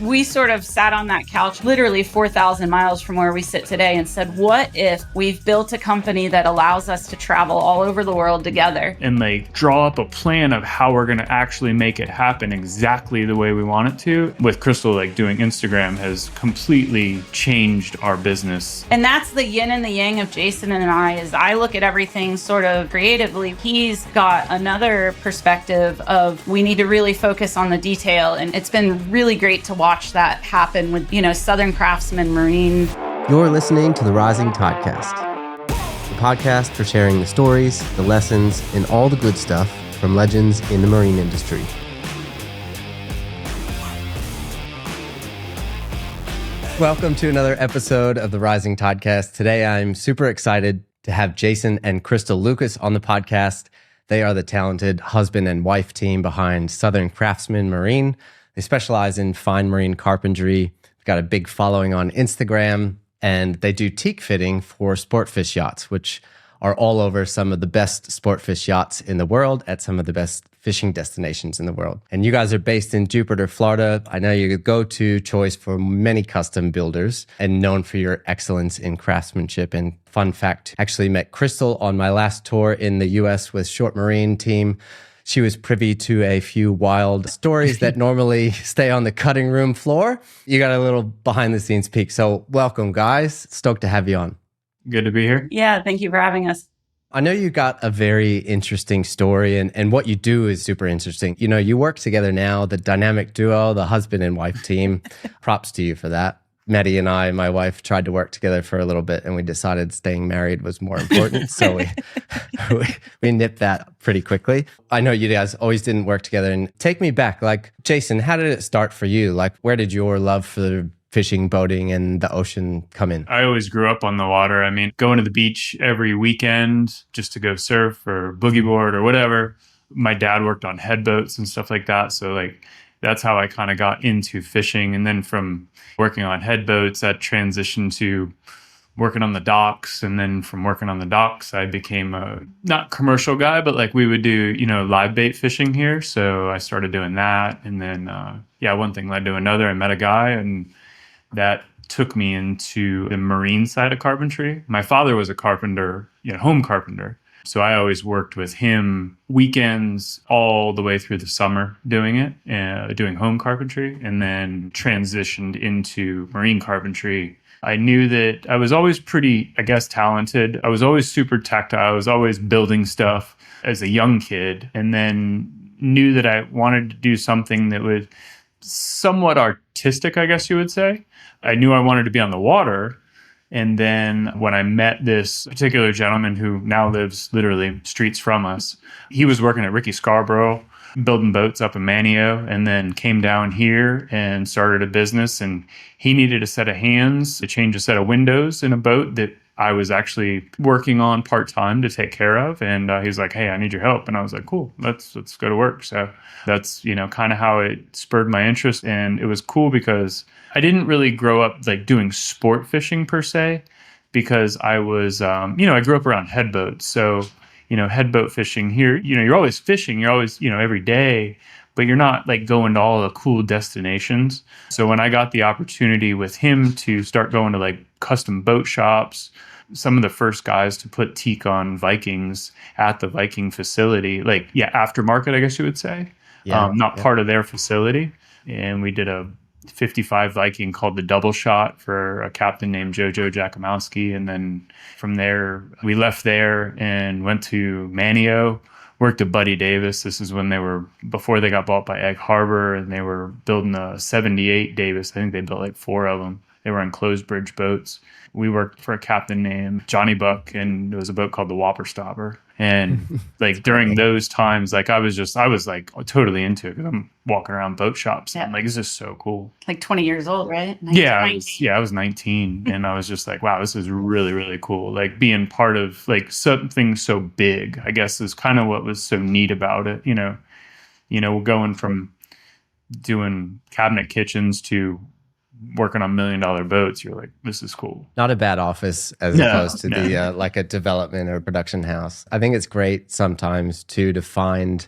We sort of sat on that couch literally 4,000 miles from where we sit today and said, what if we've built a company that allows us to travel all over the world together? And like draw up a plan of how we're going to actually make it happen exactly the way we want it to. With Crystal, like doing Instagram has completely changed our business. And that's the yin and the yang of Jason and I, is I look at everything sort of creatively. He's got another perspective of we need to really focus on the detail. And it's been really great to watch that happen with, Southern Craftsman Marine. You're listening to the Rising Podcast, the podcast for sharing the stories, the lessons, and all the good stuff from legends in the marine industry. Welcome to another episode of the Rising Podcast. Today, I'm super excited to have Jason and Crystal Lucas on the podcast. They are the talented husband and wife team behind Southern Craftsman Marine. They specialize in fine marine carpentry. They've got a big following on Instagram, and they do teak fitting for sport fish yachts, which are all over some of the best sport fish yachts in the world at some of the best fishing destinations in the world. And you guys are based in Jupiter, Florida. I know you're a go-to choice for many custom builders and known for your excellence in craftsmanship. And fun fact, actually met Crystal on my last tour in the US with Short Marine team. She was privy to a few wild stories that normally stay on the cutting room floor. You got a little behind the scenes peek. So welcome, guys. Stoked to have you on. Good to be here. Yeah, thank you for having us. I know you got a very interesting story, and what you do is super interesting. You work together now, the dynamic duo, the husband and wife team. Props to you for that. Maddie and I, my wife, tried to work together for a little bit, and we decided staying married was more important. So we nipped that pretty quickly. I know you guys always didn't work together. And take me back, like, Jason, how did it start for you? Like, where did your love for fishing, boating, and the ocean come in? I always grew up on the water. I mean, going to the beach every weekend just to go surf or boogie board or whatever. My dad worked on headboats and stuff like that. So like, that's how I kind of got into fishing. And then from working on headboats, that transitioned to working on the docks. And then from working on the docks, I became a not commercial guy, but like we would do, live bait fishing here. So I started doing that. And then, one thing led to another. I met a guy, and that took me into the marine side of carpentry. My father was a carpenter, home carpenter. So I always worked with him weekends all the way through the summer doing it, doing home carpentry, and then transitioned into marine carpentry. I knew that I was always pretty, talented. I was always super tactile. I was always building stuff as a young kid, and then knew that I wanted to do something that was somewhat artistic, I guess you would say. I knew I wanted to be on the water. And then when I met this particular gentleman who now lives literally streets from us, he was working at Ricky Scarborough, building boats up in Manio, and then came down here and started a business. And he needed a set of hands to change a set of windows in a boat that I was actually working on part-time to take care of. And he was like, hey, I need your help. And I was like, cool, let's go to work. So that's, kind of how it spurred my interest. And it was cool because I didn't really grow up like doing sport fishing per se, because I was, I grew up around headboats. So, headboat fishing here, you're always fishing, you're always, every day, but you're not like going to all the cool destinations. So when I got the opportunity with him to start going to like custom boat shops, some of the first guys to put teak on Vikings at the Viking facility, aftermarket, I guess you would say, part of their facility. And we did a 55 Viking called the Double Shot for a captain named Jojo Jakimowski. And then from there, we left there and went to Manio, worked at Buddy Davis. This is when before they got bought by Egg Harbor, and they were building a 78 Davis. I think they built like 4 of them. They were in closed bridge boats. We worked for a captain named Johnny Buck, and it was a boat called the Whopper Stopper. And like during those times, like I was like totally into it, because I'm walking around boat shops. Yeah. And like, this is so cool. Like 20 years old, right? 19, I was 19, and I was just like, wow, this is really, really cool. Like being part of like something so big, I guess, is kind of what was so neat about it. Going from doing cabinet kitchens to working on $1 million boats, you're like, this is cool. Not a bad office as opposed to the like a development or production house. I think it's great sometimes too to find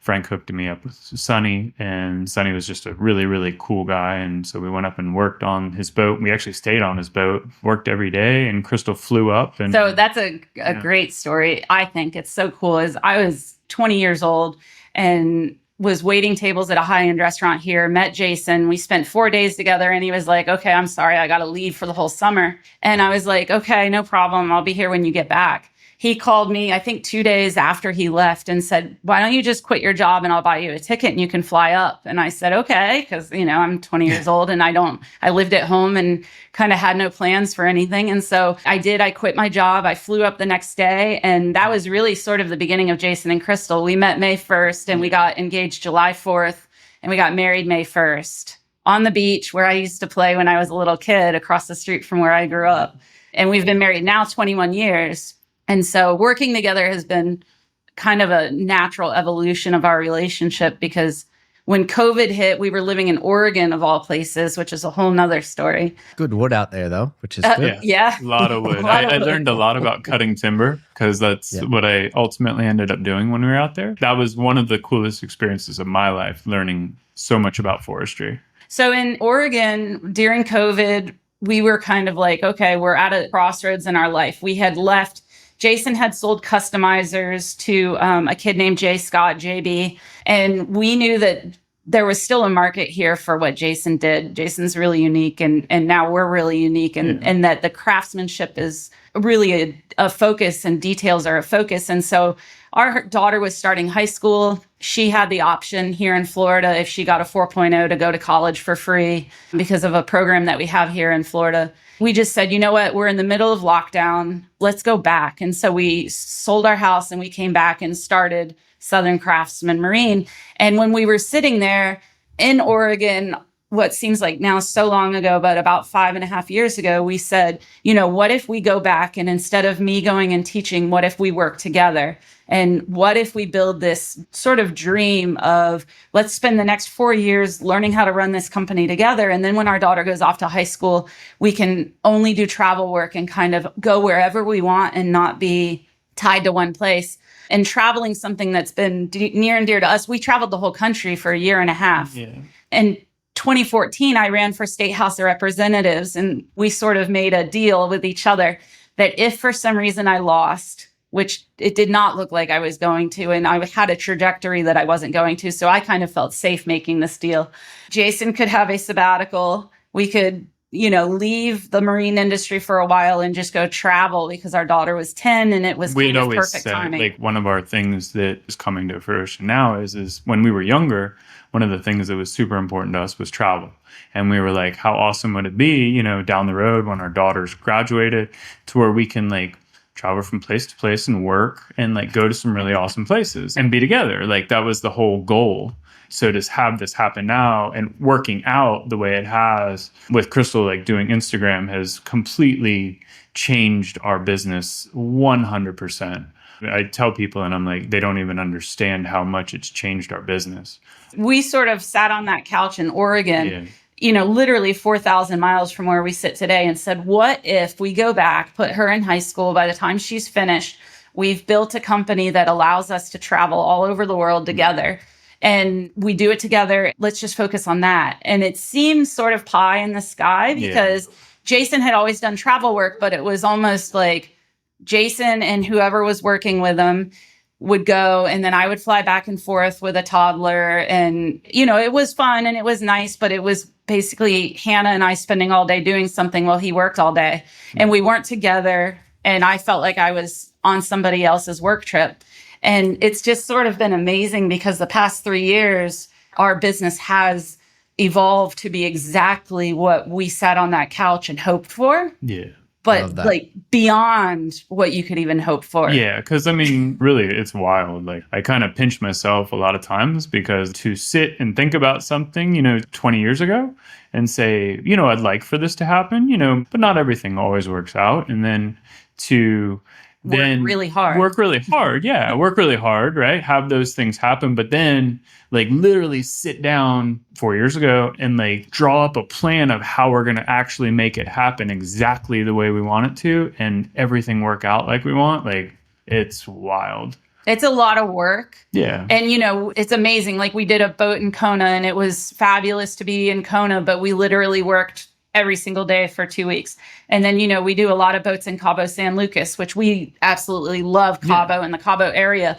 Frank hooked me up with Sonny, and Sonny was just a really, really cool guy. And so we went up and worked on his boat. We actually stayed on his boat, worked every day, and Crystal flew up. And so that's a great story. I think it's so cool. Is I was 20 years old and was waiting tables at a high-end restaurant here, met Jason. We spent 4 days together, and he was like, okay, I'm sorry, I got to leave for the whole summer. And I was like, okay, no problem. I'll be here when you get back. He called me, I think 2 days after he left and said, why don't you just quit your job and I'll buy you a ticket and you can fly up. And I said, okay, because, I'm 20 years old and I lived at home and kind of had no plans for anything. And so I did, I quit my job. I flew up the next day. And that was really sort of the beginning of Jason and Crystal. We met May 1st and we got engaged July 4th and we got married May 1st on the beach where I used to play when I was a little kid across the street from where I grew up. And we've been married now 21 years. And so working together has been kind of a natural evolution of our relationship because when COVID hit, we were living in Oregon of all places, which is a whole nother story. Good wood out there though, which is good. Yeah. A lot of wood. I learned a lot about cutting timber because that's what I ultimately ended up doing when we were out there. That was one of the coolest experiences of my life, learning so much about forestry. So in Oregon during COVID, we were kind of like, okay, we're at a crossroads in our life. We had left. Jason had sold customizers to a kid named Jay Scott, JB, and we knew that there was still a market here for what Jason did. Jason's really unique, and now we're really unique, and that the craftsmanship is really a focus and details are a focus. And so our daughter was starting high school. She had the option here in Florida, if she got a 4.0, to go to college for free because of a program that we have here in Florida. We just said, you know what, we're in the middle of lockdown. Let's go back. And so we sold our house and we came back and started Southern Craftsman Marine. And when we were sitting there in Oregon, what seems like now so long ago, but about 5.5 years ago, we said, what if we go back and instead of me going and teaching, what if we work together? And what if we build this sort of dream of let's spend the next 4 years learning how to run this company together. And then when our daughter goes off to high school, we can only do travel work and kind of go wherever we want and not be tied to one place. And traveling, something that's been near and dear to us. We traveled the whole country for 1.5 years. Yeah. And 2014, I ran for State House of Representatives, and we sort of made a deal with each other that if for some reason I lost, which it did not look like I was going to, and I had a trajectory that I wasn't going to, so I kind of felt safe making this deal. Jason could have a sabbatical. We could, leave the marine industry for a while and just go travel because our daughter was 10 and it was kind of perfect timing. Like one of our things that is coming to fruition now is when we were younger, one of the things that was super important to us was travel. And we were like, how awesome would it be, down the road when our daughters graduated to where we can travel from place to place and work and go to some really awesome places and be together. That was the whole goal. So to have this happen now and working out the way it has with Crystal, doing Instagram has completely changed our business 100%. I tell people and I'm like, they don't even understand how much it's changed our business. We sort of sat on that couch in Oregon, literally 4,000 miles from where we sit today and said, what if we go back, put her in high school, by the time she's finished, we've built a company that allows us to travel all over the world together. And we do it together. Let's just focus on that. And it seems sort of pie in the sky because Jason had always done travel work, but it was almost like Jason and whoever was working with him would go, and then I would fly back and forth with a toddler. And, it was fun and it was nice, but it was basically Hannah and I spending all day doing something while he worked all day. And we weren't together. And I felt like I was on somebody else's work trip. And it's just sort of been amazing because the past 3 years, our business has evolved to be exactly what we sat on that couch and hoped for. Yeah. But beyond what you could even hope for. Yeah, because really, it's wild. I kind of pinch myself a lot of times because to sit and think about something, 20 years ago and say, I'd like for this to happen, but not everything always works out. And then to work really hard, right? Have those things happen. But then literally sit down 4 years ago and draw up a plan of how we're going to actually make it happen exactly the way we want it to and everything work out like we want. It's wild. It's a lot of work. Yeah. And, it's amazing. Like we did a boat in Kona and it was fabulous to be in Kona, but we literally worked every single day for 2 weeks. And then, we do a lot of boats in Cabo San Lucas, which we absolutely love Cabo and the Cabo area.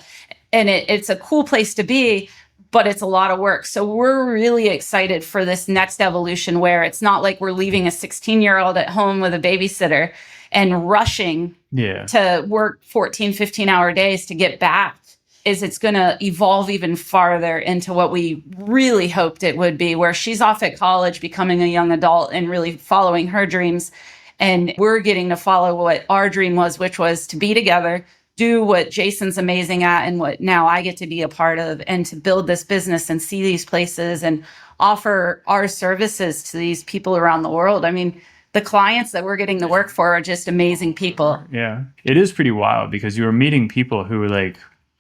And it's a cool place to be, but it's a lot of work. So we're really excited for this next evolution where it's not like we're leaving a 16-year-old at home with a babysitter and rushing to work 14, 15-hour days to get back. It's going to evolve even farther into what we really hoped it would be, where she's off at college, becoming a young adult and really following her dreams. And we're getting to follow what our dream was, which was to be together, do what Jason's amazing at and what now I get to be a part of, and to build this business and see these places and offer our services to these people around the world. I mean, the clients that we're getting to work for are just amazing people. Yeah. It is pretty wild because you were meeting people who were like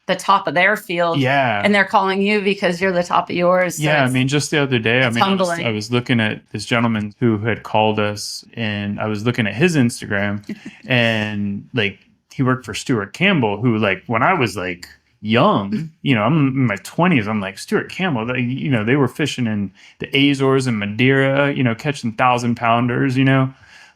the top of their field. Yeah. And they're calling you because you're the top of yours. So yeah. I mean, just the other day, humbling. I was looking at this gentleman who had called us, and I was looking at his Instagram and like, he worked for Stuart Campbell, who like, when I was like young, I'm in my 20s, I'm like, Stuart Campbell, they were fishing in the Azores and Madeira, catching 1,000-pounders,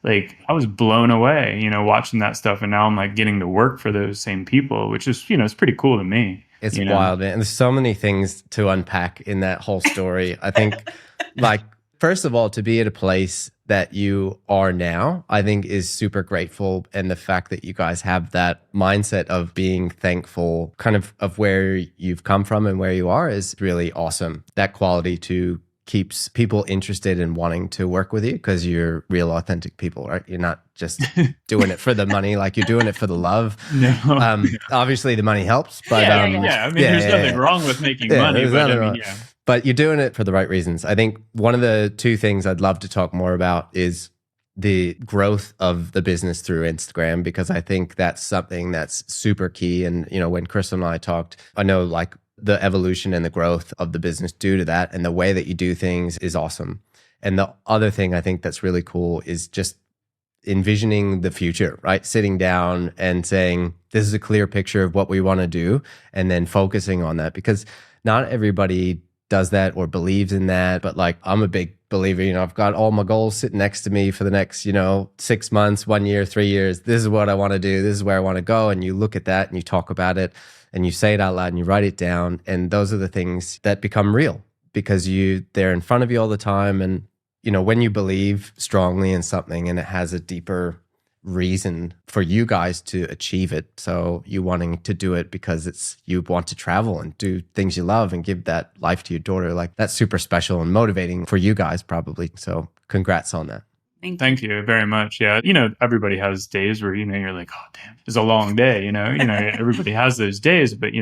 like I was blown away, watching that stuff. And now I'm like getting to work for those same people, which is, it's pretty cool to me. It's wild, man. And there's so many things to unpack in that whole story. I think like, first of all, to be at a place that you are now, I think is super grateful. And the fact that you guys have that mindset of being thankful kind of where you've come from and where you are is really awesome. That quality to keeps people interested in wanting to work with you because you're real authentic people, right? You're not just doing it for the money, like you're doing it for the love. No. Obviously the money helps, but I mean, there's nothing wrong with making money, but but you're doing it for the right reasons. I think one of the two things I'd love to talk more about is the growth of the business through Instagram, because I think that's something that's super key. And, when Crystal and I talked, I know like the evolution and the growth of the business due to that, and the way that you do things is awesome. And the other thing I think that's really cool is just envisioning the future, right? Sitting down and saying, this is a clear picture of what we want to do, and then focusing on that, because not everybody does that or believes in that. But like, I'm a big believer, I've got all my goals sitting next to me for the next, 6 months, 1 year, 3 years. This is what I want to do. This is where I want to go. And you look at that and you talk about it and you say it out loud and you write it down. And those are the things that become real because they're in front of you all the time. And, when you believe strongly in something and it has a deeper reason for you guys to achieve it. So you wanting to do it because you want to travel and do things you love and give that life to your daughter. Like that's super special and motivating for you guys probably. So congrats on that. Thank you very much. Yeah. Everybody has days where, you're like, oh, damn, it's a long day, everybody has those days, but,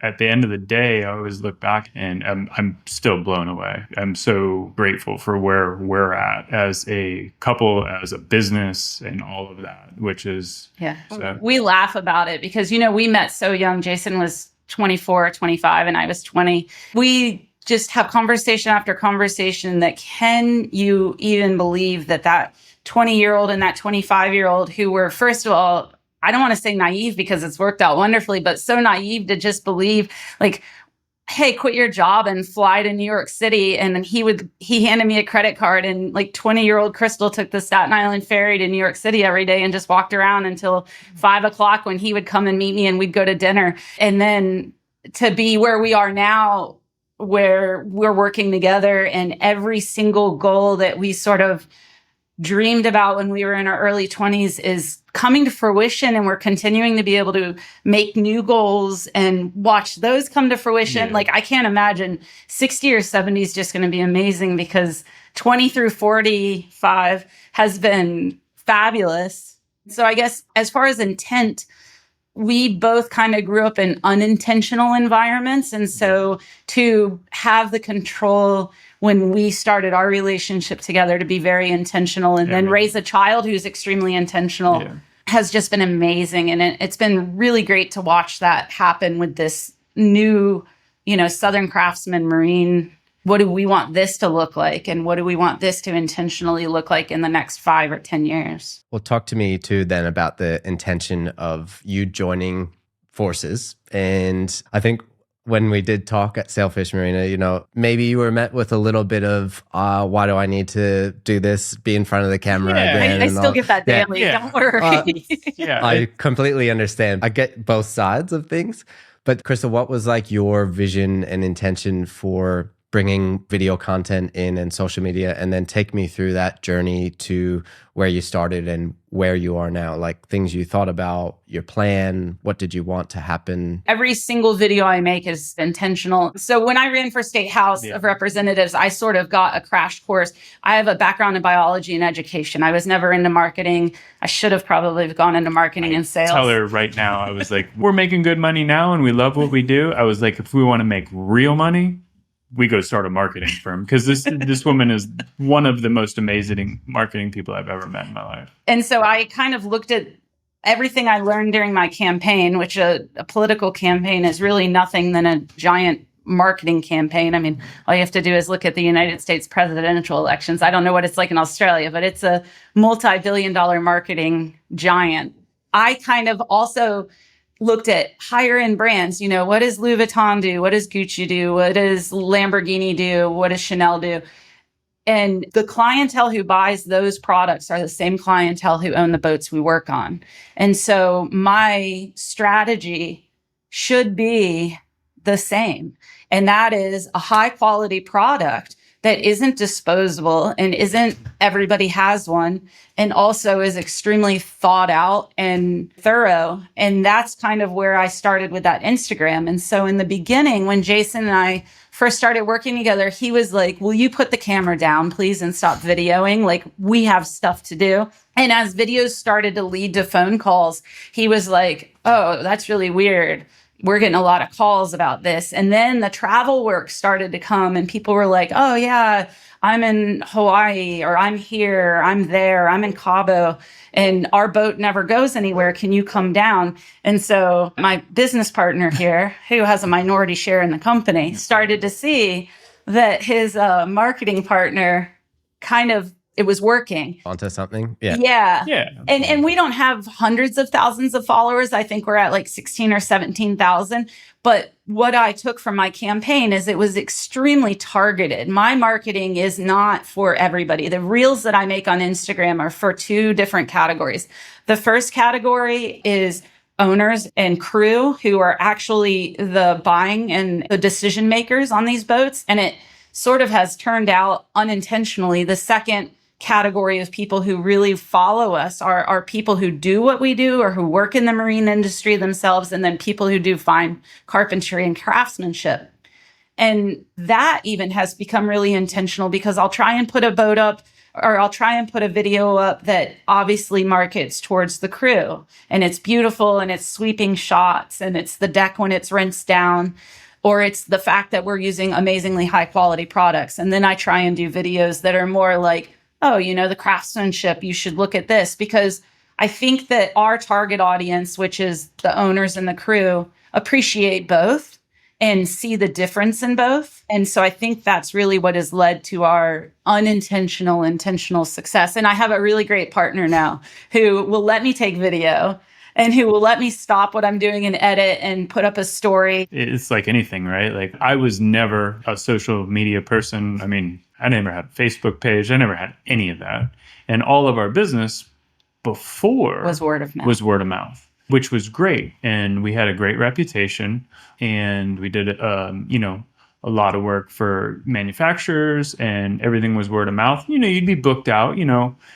at the end of the day, I always look back and I'm still blown away. I'm so grateful for where we're at as a couple, as a business and all of that, which is... Yeah. So. We laugh about it because, we met so young. Jason was 24, 25, and I was 20. We just have conversation after conversation that can you even believe that 20-year-old and that 25-year-old who were, first of all, I don't want to say naive because it's worked out wonderfully, but so naive to just believe like, hey, quit your job and fly to New York City. And then he handed me a credit card, and like 20-year-old Crystal took the Staten Island ferry to New York City every day and just walked around until 5 o'clock when he would come and meet me and we'd go to dinner. And then to be where we are now, where we're working together and every single goal that we sort of dreamed about when we were in our early 20s is coming to fruition, and we're continuing to be able to make new goals and watch those come to fruition. Yeah. Like I can't imagine 60 or 70 is just going to be amazing because 20 through 45 has been fabulous. So I guess as far as intent, we both kind of grew up in unintentional environments. And so to have the control when we started our relationship together to be very intentional and then raise a child who's extremely intentional has just been amazing. And it's been really great to watch that happen with this new, Southern Craftsman Marine. What do we want this to look like? And what do we want this to intentionally look like in the next 5 or 10 years? Well, talk to me too then about the intention of you joining forces. And I think when we did talk at Sailfish Marina, maybe you were met with a little bit of, why do I need to do this, be in front of the camera again? I still get that daily. Yeah. Don't worry. I completely understand. I get both sides of things. But Crystal, what was like your vision and intention for bringing video content in and social media, and then take me through that journey to where you started and where you are now, like things you thought about, your plan, what did you want to happen? Every single video I make is intentional. So when I ran for State House of Representatives, I sort of got a crash course. I have a background in biology and education. I was never into marketing. I should have probably gone into marketing and sales. Tell her right now, I was like, we're making good money now and we love what we do. I was like, if we want to make real money, we go start a marketing firm, because this woman is one of the most amazing marketing people I've ever met in my life. And so I kind of looked at everything I learned during my campaign, which a political campaign is really nothing than a giant marketing campaign. I mean, all you have to do is look at the United States presidential elections. I don't know what it's like in Australia, but it's a multi-billion-dollar marketing giant. I kind of also looked at higher end brands. What does Louis Vuitton do? What does Gucci do? What does Lamborghini do? What does Chanel do? And the clientele who buys those products are the same clientele who own the boats we work on. And so my strategy should be the same. And that is a high quality product that isn't disposable and isn't everybody has one, and also is extremely thought out and thorough. And that's kind of where I started with that Instagram. And so in the beginning, when Jason and I first started working together, he was like, will you put the camera down, please, and stop videoing? Like, we have stuff to do. And as videos started to lead to phone calls, he was like, oh, that's really weird. We're getting a lot of calls about this. And then the travel work started to come, and people were like, oh yeah, I'm in Hawaii, or I'm here, I'm there, I'm in Cabo, and our boat never goes anywhere. Can you come down? And so my business partner here, who has a minority share in the company, started to see that his marketing partner it was working. Onto something? Yeah. And we don't have hundreds of thousands of followers. I think we're at like 16 or 17,000. But what I took from my campaign is it was extremely targeted. My marketing is not for everybody. The reels that I make on Instagram are for two different categories. The first category is owners and crew who are actually the buying and the decision makers on these boats. And it sort of has turned out unintentionally. The second category of people who really follow us are people who do what we do or who work in the marine industry themselves, and then people who do fine carpentry and craftsmanship. And that even has become really intentional, because I'll try and put a boat up, or I'll try and put a video up that obviously markets towards the crew, and it's beautiful and it's sweeping shots and it's the deck when it's rinsed down, or it's the fact that we're using amazingly high quality products. And then I try and do videos that are more like, oh, the craftsmanship, you should look at this, because I think that our target audience, which is the owners and the crew, appreciate both and see the difference in both. And so I think that's really what has led to our intentional success. And I have a really great partner now who will let me take video and who will let me stop what I'm doing and edit and put up a story. It's like anything, right? Like, I was never a social media person. I mean, I never had a Facebook page. I never had any of that. And all of our business before was word of mouth, which was great. And we had a great reputation, and we did, a lot of work for manufacturers, and everything was word of mouth. You'd be booked out,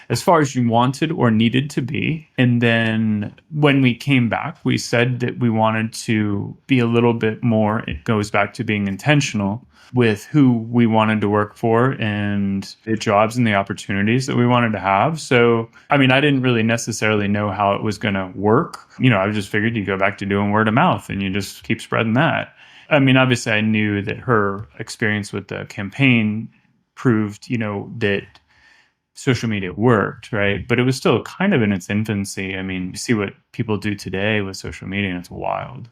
as far as you wanted or needed to be. And then when we came back, we said that we wanted to be a little bit more, it goes back to being intentional with who we wanted to work for and the jobs and the opportunities that we wanted to have. So, I mean, I didn't really necessarily know how it was going to work. I just figured you go back to doing word of mouth and you just keep spreading that. I mean, obviously, I knew that her experience with the campaign proved, that social media worked, right? But it was still kind of in its infancy. I mean, you see what people do today with social media, and it's wild.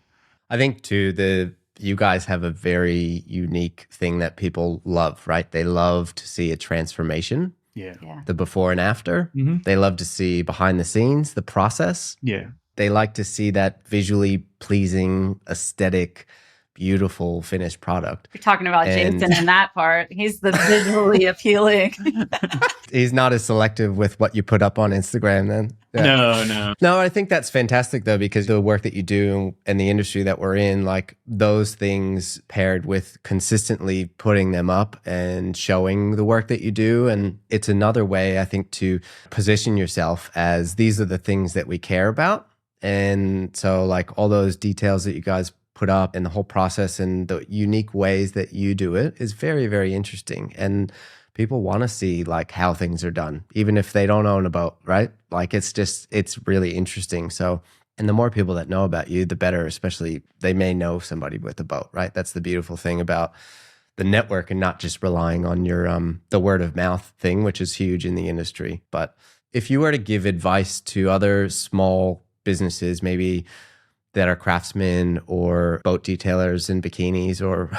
I think, too, you guys have a very unique thing that people love, right? They love to see a transformation. Yeah. The before and after. Mm-hmm. They love to see behind the scenes, the process. Yeah. They like to see that visually pleasing, aesthetic, beautiful finished product. You're talking about And- Jason in that part. He's the visually appealing. He's not as selective with what you put up on Instagram then. No. No, I think that's fantastic though, because the work that you do and the industry that we're in, like those things paired with consistently putting them up and showing the work that you do. And it's another way, I think, to position yourself as these are the things that we care about. And so like all those details that you guys put up and the whole process and the unique ways that you do it is very, very interesting. And people want to see like how things are done, even if they don't own a boat, right? Like it's really interesting. So, and the more people that know about you, the better, especially they may know somebody with a boat, right? That's the beautiful thing about the network and not just relying on your, the word of mouth thing, which is huge in the industry. But if you were to give advice to other small businesses, maybe that are craftsmen or boat detailers in bikinis or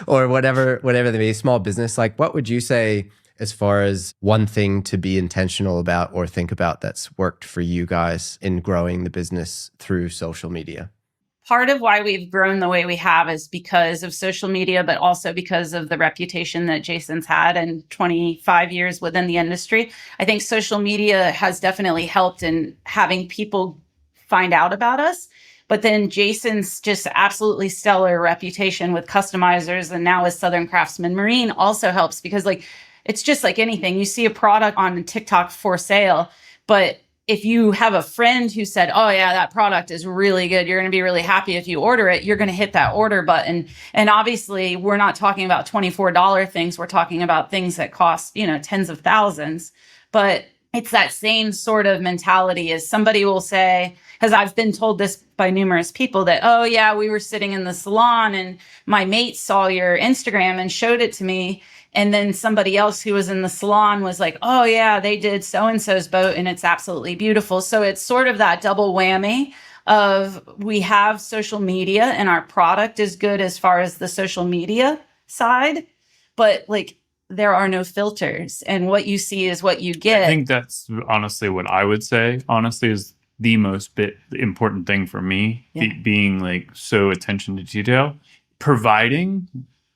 or whatever they be, small business, like what would you say as far as one thing to be intentional about or think about that's worked for you guys in growing the business through social media? Part of why we've grown the way we have is because of social media, but also because of the reputation that Jason's had in 25 years within the industry. I think social media has definitely helped in having people find out about us. But then Jason's just absolutely stellar reputation with customizers and now with Southern Craftsman Marine also helps, because like it's just like anything. You see a product on TikTok for sale, but if you have a friend who said, oh yeah, that product is really good, you're going to be really happy if you order it, you're going to hit that order button. And obviously we're not talking about $24 things. We're talking about things that cost, tens of thousands. But it's that same sort of mentality as somebody will say, because I've been told this by numerous people that, oh yeah, we were sitting in the salon and my mate saw your Instagram and showed it to me. And then somebody else who was in the salon was like, oh yeah, they did so-and-so's boat and it's absolutely beautiful. So it's sort of that double whammy of we have social media and our product is good as far as the social media side, but like there are no filters and what you see is what you get. I think that's honestly what I would say, is the most important thing for me, being like so attention to detail, providing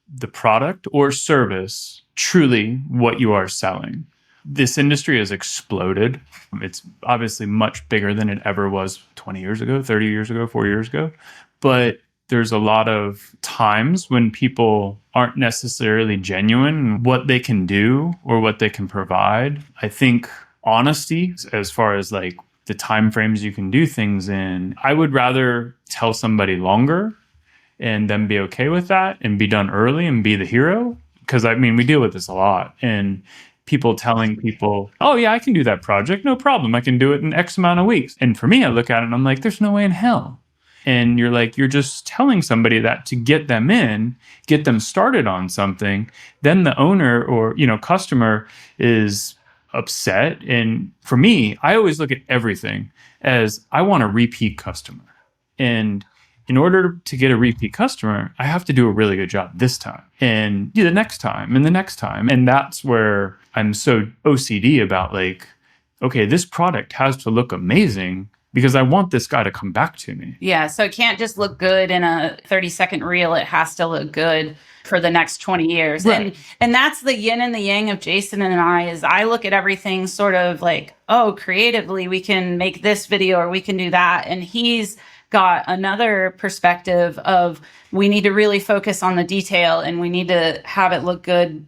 the product or service truly what you are selling. This industry has exploded. It's obviously much bigger than it ever was 20 years ago, 30 years ago, 4 years ago. But there's a lot of times when people aren't necessarily genuine in what they can do or what they can provide. I think honesty, as far as like the time frames you can do things in, I would rather tell somebody longer and then be okay with that and be done early and be the hero. Because I mean, we deal with this a lot. And people telling people, oh yeah, I can do that project. No problem. I can do it in X amount of weeks. And for me, I look at it and I'm like, there's no way in hell. And you're like, you're just telling somebody that to get them in, get them started on something. Then the owner or, customer is upset. And for me, I always look at everything as I want a repeat customer. And in order to get a repeat customer, I have to do a really good job this time and the next time and the next time. And that's where I'm so OCD about like, okay, this product has to look amazing because I want this guy to come back to me. Yeah, so it can't just look good in a 30-second reel. It has to look good for the next 20 years. Right. And that's the yin and the yang of Jason and I, is I look at everything sort of like, oh, creatively, we can make this video or we can do that. And he's got another perspective of we need to really focus on the detail and we need to have it look good.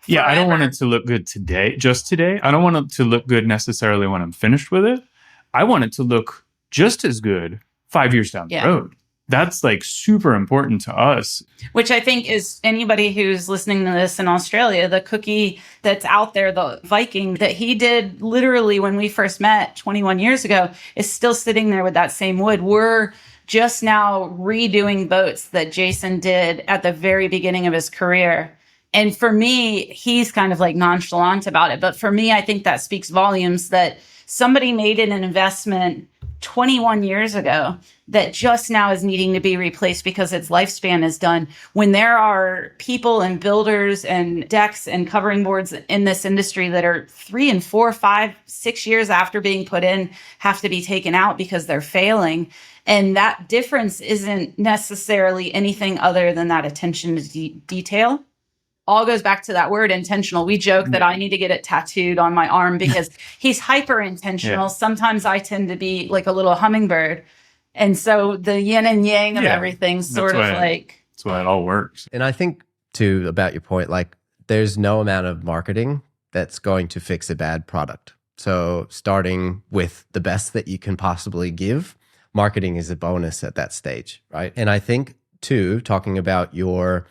Yeah, I don't want it to look good just today. I don't want it to look good necessarily when I'm finished with it. I want it to look just as good 5 years down the road. That's like super important to us. Which I think is anybody who's listening to this in Australia, the cookie that's out there, the Viking that he did literally when we first met 21 years ago is still sitting there with that same wood. We're just now redoing boats that Jason did at the very beginning of his career. And for me, he's kind of like nonchalant about it. But for me, I think that speaks volumes that somebody made an investment 21 years ago that just now is needing to be replaced because its lifespan is done, when there are people and builders and decks and covering boards in this industry that are 3 and 4, 5, 6 years after being put in have to be taken out because they're failing. And that difference isn't necessarily anything other than that attention to detail. All goes back to that word intentional. We joke that I need to get it tattooed on my arm because he's hyper intentional. Yeah. Sometimes I tend to be like a little hummingbird. And so the yin and yang of everything sort of like. That's why it all works. And I think too, about your point, like there's no amount of marketing that's going to fix a bad product. So starting with the best that you can possibly give, marketing is a bonus at that stage, right? And I think too, talking about your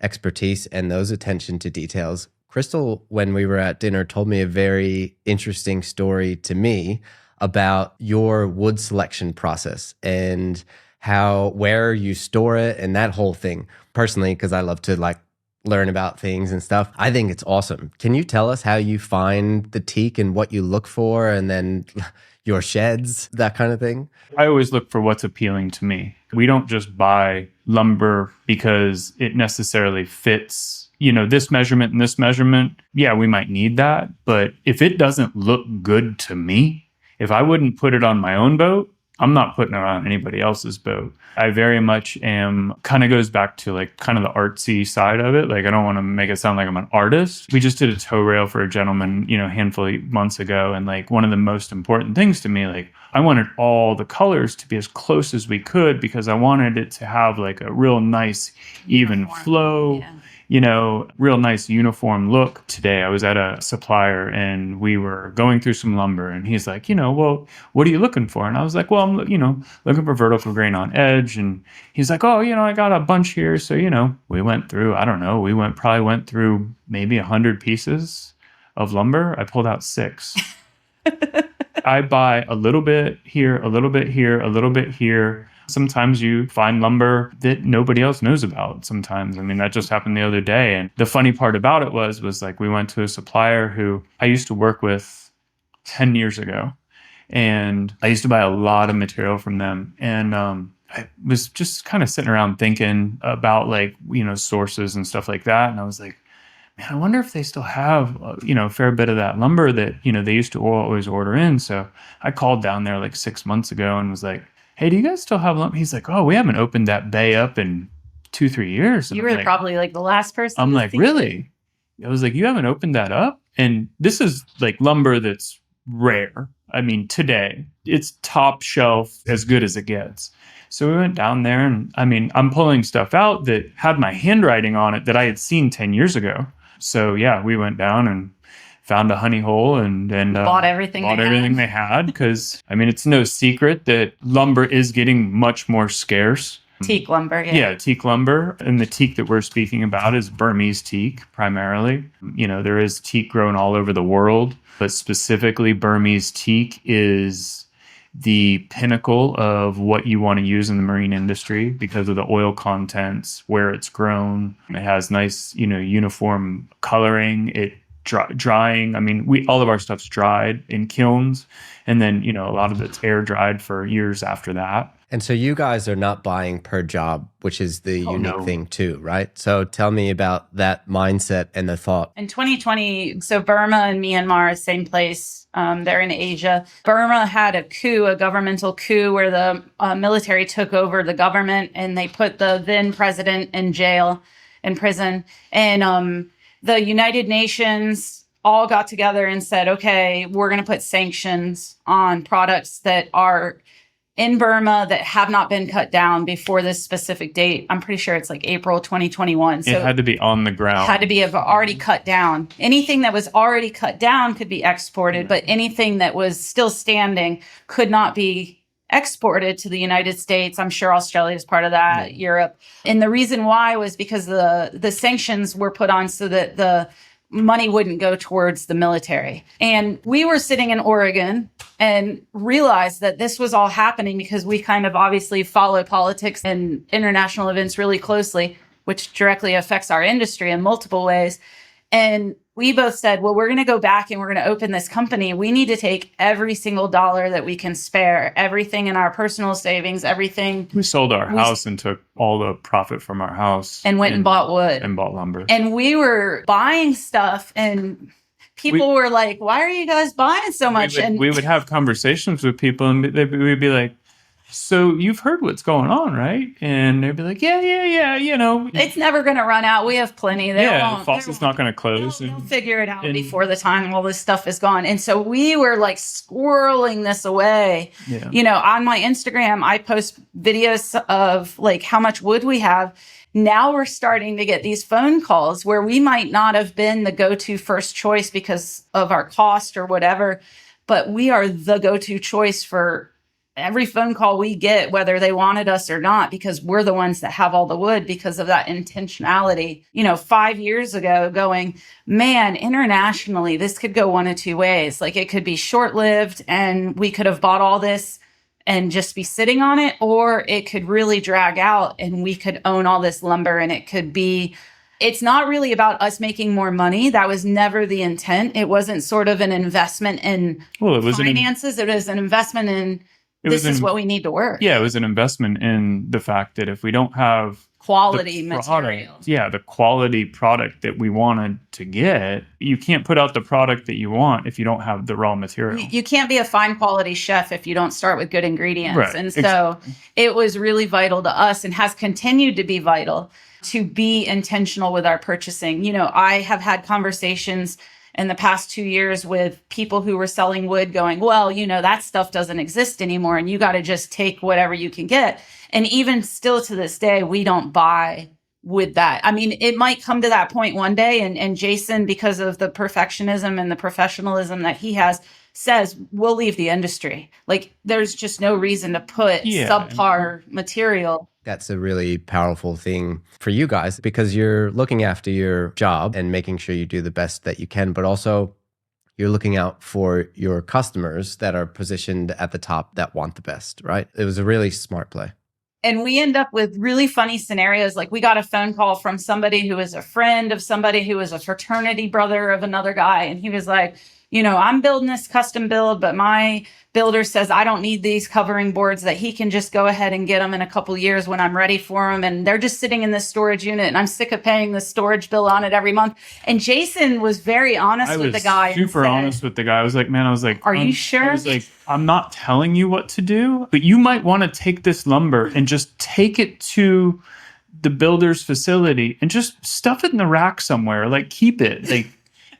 expertise and those attention to details, Crystal, when we were at dinner, told me a very interesting story to me about your wood selection process and where you store it and that whole thing. Personally, because I love to like learn about things and stuff, I think it's awesome. Can you tell us how you find the teak and what you look for, and then your sheds, that kind of thing? I always look for what's appealing to me. We don't just buy lumber because it necessarily fits, this measurement and this measurement. Yeah, we might need that. But if it doesn't look good to me, if I wouldn't put it on my own boat, I'm not putting it on anybody else's boat. I very much am, kind of goes back to like kind of the artsy side of it. Like I don't want to make it sound like I'm an artist. We just did a tow rail for a gentleman, a handful of months ago. And like one of the most important things to me, like I wanted all the colors to be as close as we could because I wanted it to have like a real nice, even flow. Yeah. Real nice uniform look. Today I was at a supplier and we were going through some lumber and he's like, well, what are you looking for? And I was like, well, I'm, looking for vertical grain on edge. And he's like, oh, I got a bunch here. So, we went through, I don't know, probably went through maybe 100 pieces of lumber. I pulled out 6. I buy a little bit here, a little bit here, a little bit here. Sometimes you find lumber that nobody else knows about sometimes. I mean, that just happened the other day. And the funny part about it was like we went to a supplier who I used to work with 10 years ago. And I used to buy a lot of material from them. And I was just kind of sitting around thinking about like, sources and stuff like that. And I was like, man, I wonder if they still have, a fair bit of that lumber that, they used to always order in. So I called down there like 6 months ago and was like, hey, do you guys still have lumber? He's like, oh, we haven't opened that bay up in 2-3 years. And you were probably like the last person. I'm like, really? I was like, you haven't opened that up? And this is like lumber that's rare. I mean, today it's top shelf, as good as it gets. So we went down there and I mean, I'm pulling stuff out that had my handwriting on it that I had seen 10 years ago. So yeah, we went down and found a honey hole and bought everything they had because I mean it's no secret that lumber is getting much more scarce. Teak lumber, yeah, teak lumber, and the teak that we're speaking about is Burmese teak primarily. There is teak grown all over the world, but specifically Burmese teak is the pinnacle of what you want to use in the marine industry because of the oil contents, where it's grown. It has nice, uniform coloring. It drying. I mean, all of our stuff's dried in kilns, and then a lot of it's air dried for years after that. And so you guys are not buying per job, which is the unique thing too, right? So tell me about that mindset and the thought. In 2020, so Burma and Myanmar, same place. They're in Asia. Burma had a governmental coup where the military took over the government and they put the then president in prison. And the United Nations all got together and said, okay, we're going to put sanctions on products that are in Burma that have not been cut down before this specific date. I'm pretty sure it's like April 2021. So it had to be on the ground. Had to be already cut down. Anything that was already cut down could be exported, but anything that was still standing could not be exported to the United States. I'm sure Australia is part of that, Europe. And the reason why was because the sanctions were put on so that the money wouldn't go towards the military. And we were sitting in Oregon and realized that this was all happening because we kind of obviously follow politics and international events really closely, which directly affects our industry in multiple ways. And we both said, well, we're going to go back and we're going to open this company. We need to take every single dollar that we can spare, everything in our personal savings, everything. We sold our house and took all the profit from our house. And went and bought wood. And bought lumber. And we were buying stuff and people were like, why are you guys buying so much? We would have conversations with people and we'd be like, so you've heard what's going on, right? And they'd be like, yeah, you know. It's never going to run out. We have plenty. The faucet's not going to close. They'll figure it out before the time all this stuff is gone. And so we were like squirreling this away. Yeah. You know, on my Instagram, I post videos of like how much wood we have. Now we're starting to get these phone calls where we might not have been the go-to first choice because of our cost or whatever, but we are the go-to choice for every phone call we get, whether they wanted us or not, because we're the ones that have all the wood because of that intentionality. You know, 5 years ago going, man, internationally, this could go one of two ways. Like it could be short-lived and we could have bought all this and just be sitting on it, or it could really drag out and we could own all this lumber and it could be, it's not really about us making more money. That was never the intent. It wasn't sort of an investment in finances. It was an investment in this is what we need to work. Yeah, it was an investment in the fact that if we don't have quality material, the quality product that we wanted to get, you can't put out the product that you want if you don't have the raw material. You can't be a fine quality chef if you don't start with good ingredients. Right. And so it was really vital to us and has continued to be vital to be intentional with our purchasing. You know, I have had conversations in the past 2 years with people who were selling wood going, well, you know, that stuff doesn't exist anymore and you got to just take whatever you can get. And even still to this day, we don't buy with that. I mean, it might come to that point one day. And Jason, because of the perfectionism and the professionalism that he has, says we'll leave the industry. Like there's just no reason to put subpar material. That's a really powerful thing for you guys because you're looking after your job and making sure you do the best that you can, but also you're looking out for your customers that are positioned at the top that want the best, right? It was a really smart play. And we end up with really funny scenarios. Like we got a phone call from somebody who was a friend of somebody who was a fraternity brother of another guy. And he was like, you know, I'm building this custom build, but my builder says I don't need these covering boards, that he can just go ahead and get them in a couple years when I'm ready for them. And they're just sitting in this storage unit and I'm sick of paying the storage bill on it every month. And Jason was very honest with the guy. Super honest with the guy. I was like, are you sure? I was like, I'm not telling you what to do, but you might want to take this lumber and just take it to the builder's facility and just stuff it in the rack somewhere. Like keep it. Like,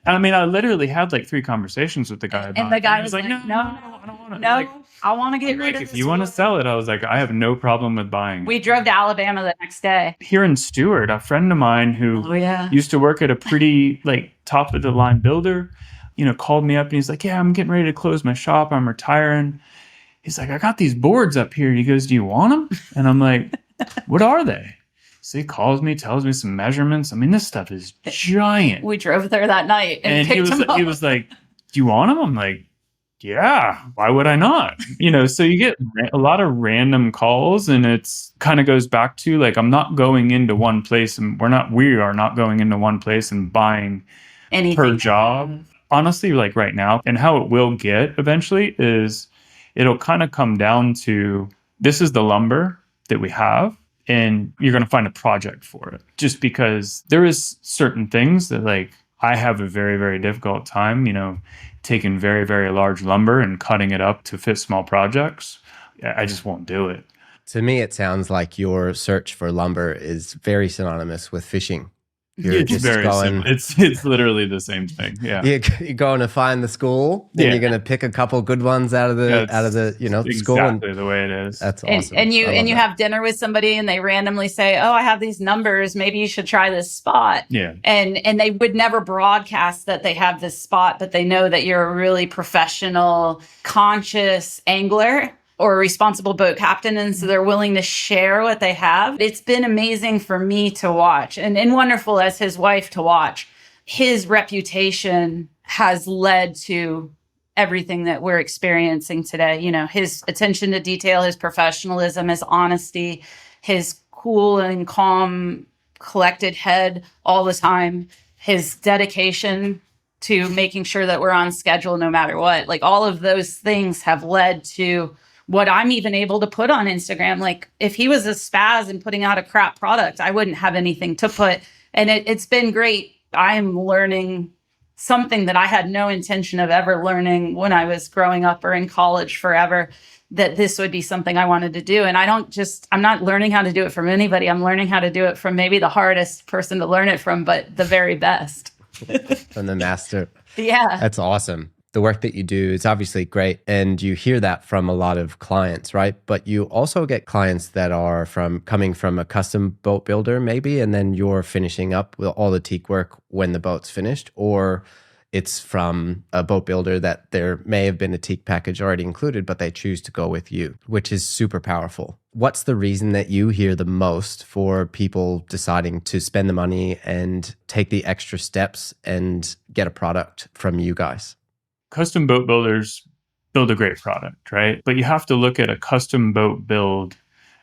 I mean, I literally had like 3 conversations with the guy about it. And the guy was like, no, I don't want to. No, like, I want to get rid of this. If this. you want to sell it, I was like, I have no problem with buying it. We drove to Alabama the next day. Here in Stewart, a friend of mine who used to work at a pretty like top of the line builder, you know, called me up and he's like, yeah, I'm getting ready to close my shop. I'm retiring. He's like, I got these boards up here. He goes, do you want them? And I'm like, what are they? So he calls me, tells me some measurements. I mean, this stuff is giant. We drove there that night and he was like, do you want them? I'm like, yeah, why would I not? You know, so you get a lot of random calls and it's kind of goes back to like, I'm not going into one place and we are not going into one place and buying anything per job. Honestly, like right now, and how it will get eventually is it'll kind of come down to this is the lumber that we have. And you're going to find a project for it just because there is certain things that like I have a very, very difficult time, you know, taking very, very large lumber and cutting it up to fit small projects. I just won't do it. To me, it sounds like your search for lumber is very synonymous with fishing. You're just going. It's literally the same thing. Yeah, you're going to find the school, then you're going to pick a couple good ones out of the school. Exactly the way it is. That's awesome. And you have dinner with somebody, and they randomly say, "Oh, I have these numbers. Maybe you should try this spot." Yeah, and they would never broadcast that they have this spot, but they know that you're a really professional, conscious angler or a responsible boat captain. And so they're willing to share what they have. It's been amazing for me to watch and wonderful as his wife to watch. His reputation has led to everything that we're experiencing today. You know, his attention to detail, his professionalism, his honesty, his cool and calm, collected head all the time his dedication to making sure that we're on schedule no matter what. Like all of those things have led to what I'm even able to put on Instagram. Like if he was a spaz and putting out a crap product, I wouldn't have anything to put. And it's been great. I'm learning something that I had no intention of ever learning when I was growing up or in college forever, that this would be something I wanted to do. And I'm not learning how to do it from anybody. I'm learning how to do it from maybe the hardest person to learn it from, but the very best. From the master. Yeah. That's awesome. The work that you do is obviously great. And you hear that from a lot of clients, right? But you also get clients that are coming from a custom boat builder, maybe, and then you're finishing up with all the teak work when the boat's finished, or it's from a boat builder that there may have been a teak package already included, but they choose to go with you, which is super powerful. What's the reason that you hear the most for people deciding to spend the money and take the extra steps and get a product from you guys? Custom boat builders build a great product, right? But you have to look at a custom boat build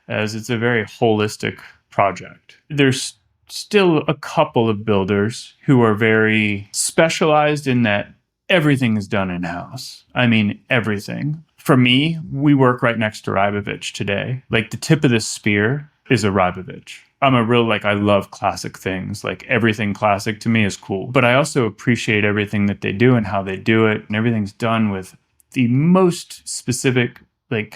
as it's a very holistic project. There's still a couple of builders who are very specialized in that everything is done in-house. I mean, everything. For me, we work right next to Rybovich today. Like the tip of the spear is a Rybovich. I'm I love classic things. Like everything classic to me is cool. But I also appreciate everything that they do and how they do it. And everything's done with the most specific,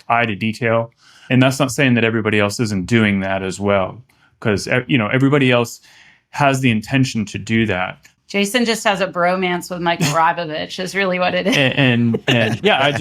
eye to detail. And that's not saying that everybody else isn't doing that as well. Because, everybody else has the intention to do that. Jason just has a bromance with Michael Rybovich is really what it is. And yeah,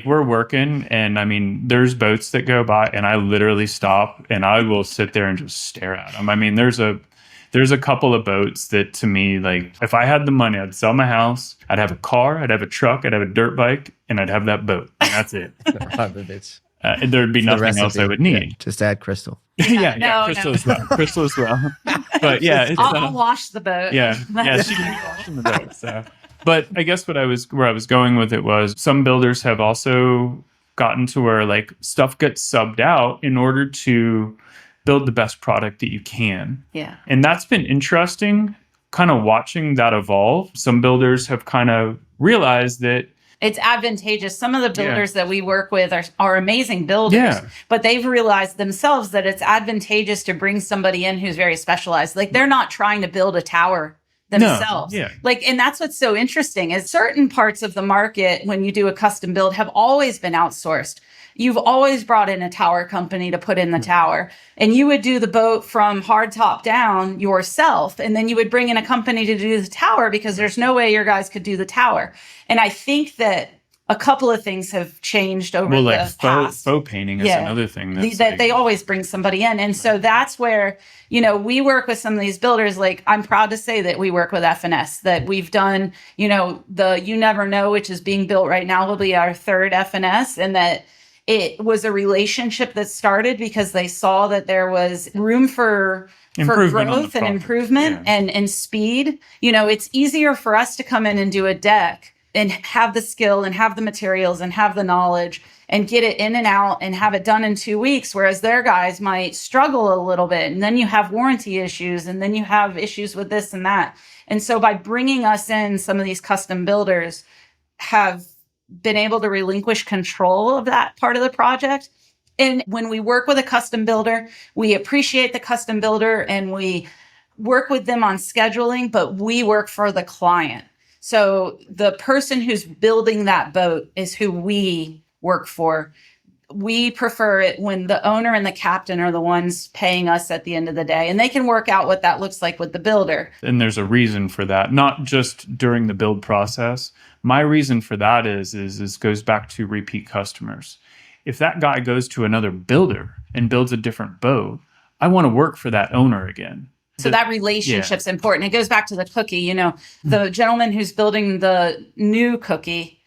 we're working and there's boats that go by and I literally stop and I will sit there and just stare at them. There's a couple of boats that to me, if I had the money, I'd sell my house, I'd have a car, I'd have a truck, I'd have a dirt bike, and I'd have that boat. And that's it. Rybovich. There'd be nothing else I would need. Yeah, just add crystal. Crystal as well. Crystal as well. But yeah, I'll wash the boat. Yeah, she can be washing the boat. So. But I guess where I was going with it was some builders have also gotten to where stuff gets subbed out in order to build the best product that you can. Yeah, and that's been interesting. Kind of watching that evolve. Some builders have kind of realized that. It's advantageous. Some of the builders that we work with are amazing builders, but they've realized themselves that it's advantageous to bring somebody in who's very specialized. They're not trying to build a tower themselves. No, and that's what's so interesting is certain parts of the market when you do a custom build have always been outsourced. You've always brought in a tower company to put in the tower, and you would do the boat from hard top down yourself. And then you would bring in a company to do the tower because there's no way your guys could do the tower. And I think that a couple of things have changed over the past. Faux painting is another thing that they always bring somebody in. And so that's where, we work with some of these builders. I'm proud to say that we work with FNS, that we've done, the You Never Know, which is being built right now, will be our third FNS, and that it was a relationship that started because they saw that there was room for growth and improvement and speed. It's easier for us to come in and do a deck and have the skill and have the materials and have the knowledge and get it in and out and have it done in 2 weeks, whereas their guys might struggle a little bit. And then you have warranty issues and then you have issues with this and that. And so by bringing us in, some of these custom builders have been able to relinquish control of that part of the project. And when we work with a custom builder, we appreciate the custom builder and we work with them on scheduling, but we work for the client. So the person who's building that boat is who we work for. We prefer it when the owner and the captain are the ones paying us at the end of the day, and they can work out what that looks like with the builder. And there's a reason for that, not just during the build process. My reason for that is goes back to repeat customers. If that guy goes to another builder and builds a different boat, I want to work for that owner again. So that relationship's important. It goes back to the cookie. The gentleman who's building the new cookie,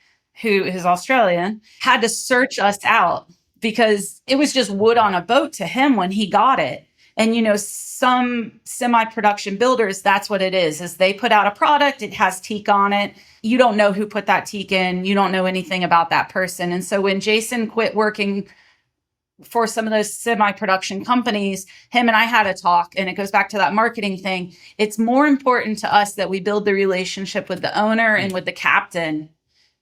who is Australian, had to search us out because it was just wood on a boat to him when he got it. And, some semi-production builders, that's what it is they put out a product, it has teak on it. You don't know who put that teak in. You don't know anything about that person. And so when Jason quit working for some of those semi-production companies, him and I had a talk, and it goes back to that marketing thing. It's more important to us that we build the relationship with the owner and with the captain,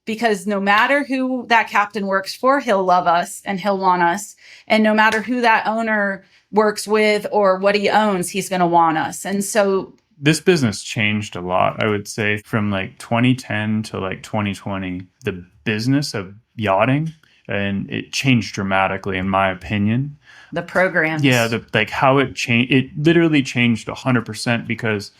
because no matter who that captain works for, he'll love us and he'll want us. And no matter who that owner works with or what he owns, he's going to want us. And so this business changed a lot, I would say, from like 2010 to like 2020. The business of yachting, and it changed dramatically, in my opinion. The programs. Yeah, like how it changed. It literally changed 100%, because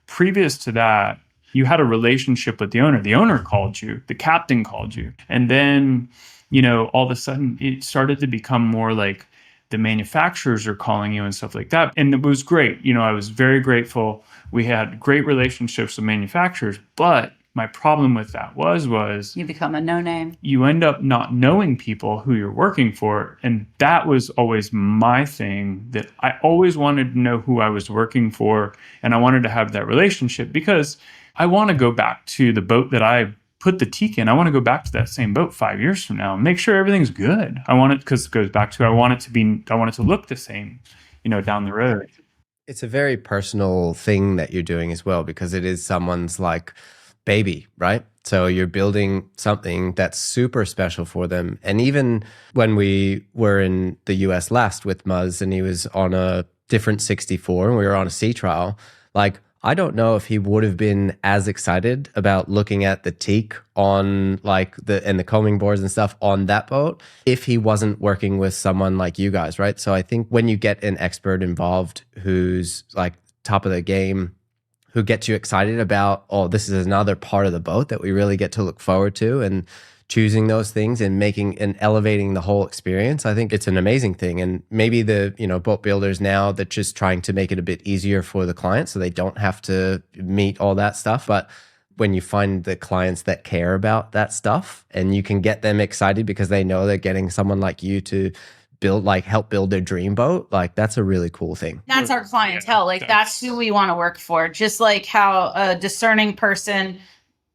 previous to that, you had a relationship with the owner. The owner called you, the captain called you. And then, all of a sudden it started to become more like the manufacturers are calling you and stuff like that. And it was great. I was very grateful. We had great relationships with manufacturers, but my problem with that was you become a no-name. You end up not knowing people who you're working for. And that was always my thing, that I always wanted to know who I was working for. And I wanted to have that relationship, because I want to go back to the boat that I put the teak in. I want to go back to that same boat 5 years from now and make sure everything's good. I want it, because it goes back to, I want it to look the same, down the road. It's a very personal thing that you're doing as well, because it is someone's like baby, right? So you're building something that's super special for them. And even when we were in the US last with Muzz, and he was on a different 64 and we were on a sea trial, like, I don't know if he would have been as excited about looking at the teak on like the combing boards and stuff on that boat if he wasn't working with someone like you guys, right? So I think when you get an expert involved who's like top of the game, who gets you excited about, oh, this is another part of the boat that we really get to look forward to, and choosing those things and making and elevating the whole experience, I think it's an amazing thing. And maybe the boat builders now, that just trying to make it a bit easier for the client so they don't have to meet all that stuff. But when you find the clients that care about that stuff, and you can get them excited because they know they're getting someone like you to help build their dream boat, like, that's a really cool thing. That's our clientele. Like, that's who we want to work for. Just like how a discerning person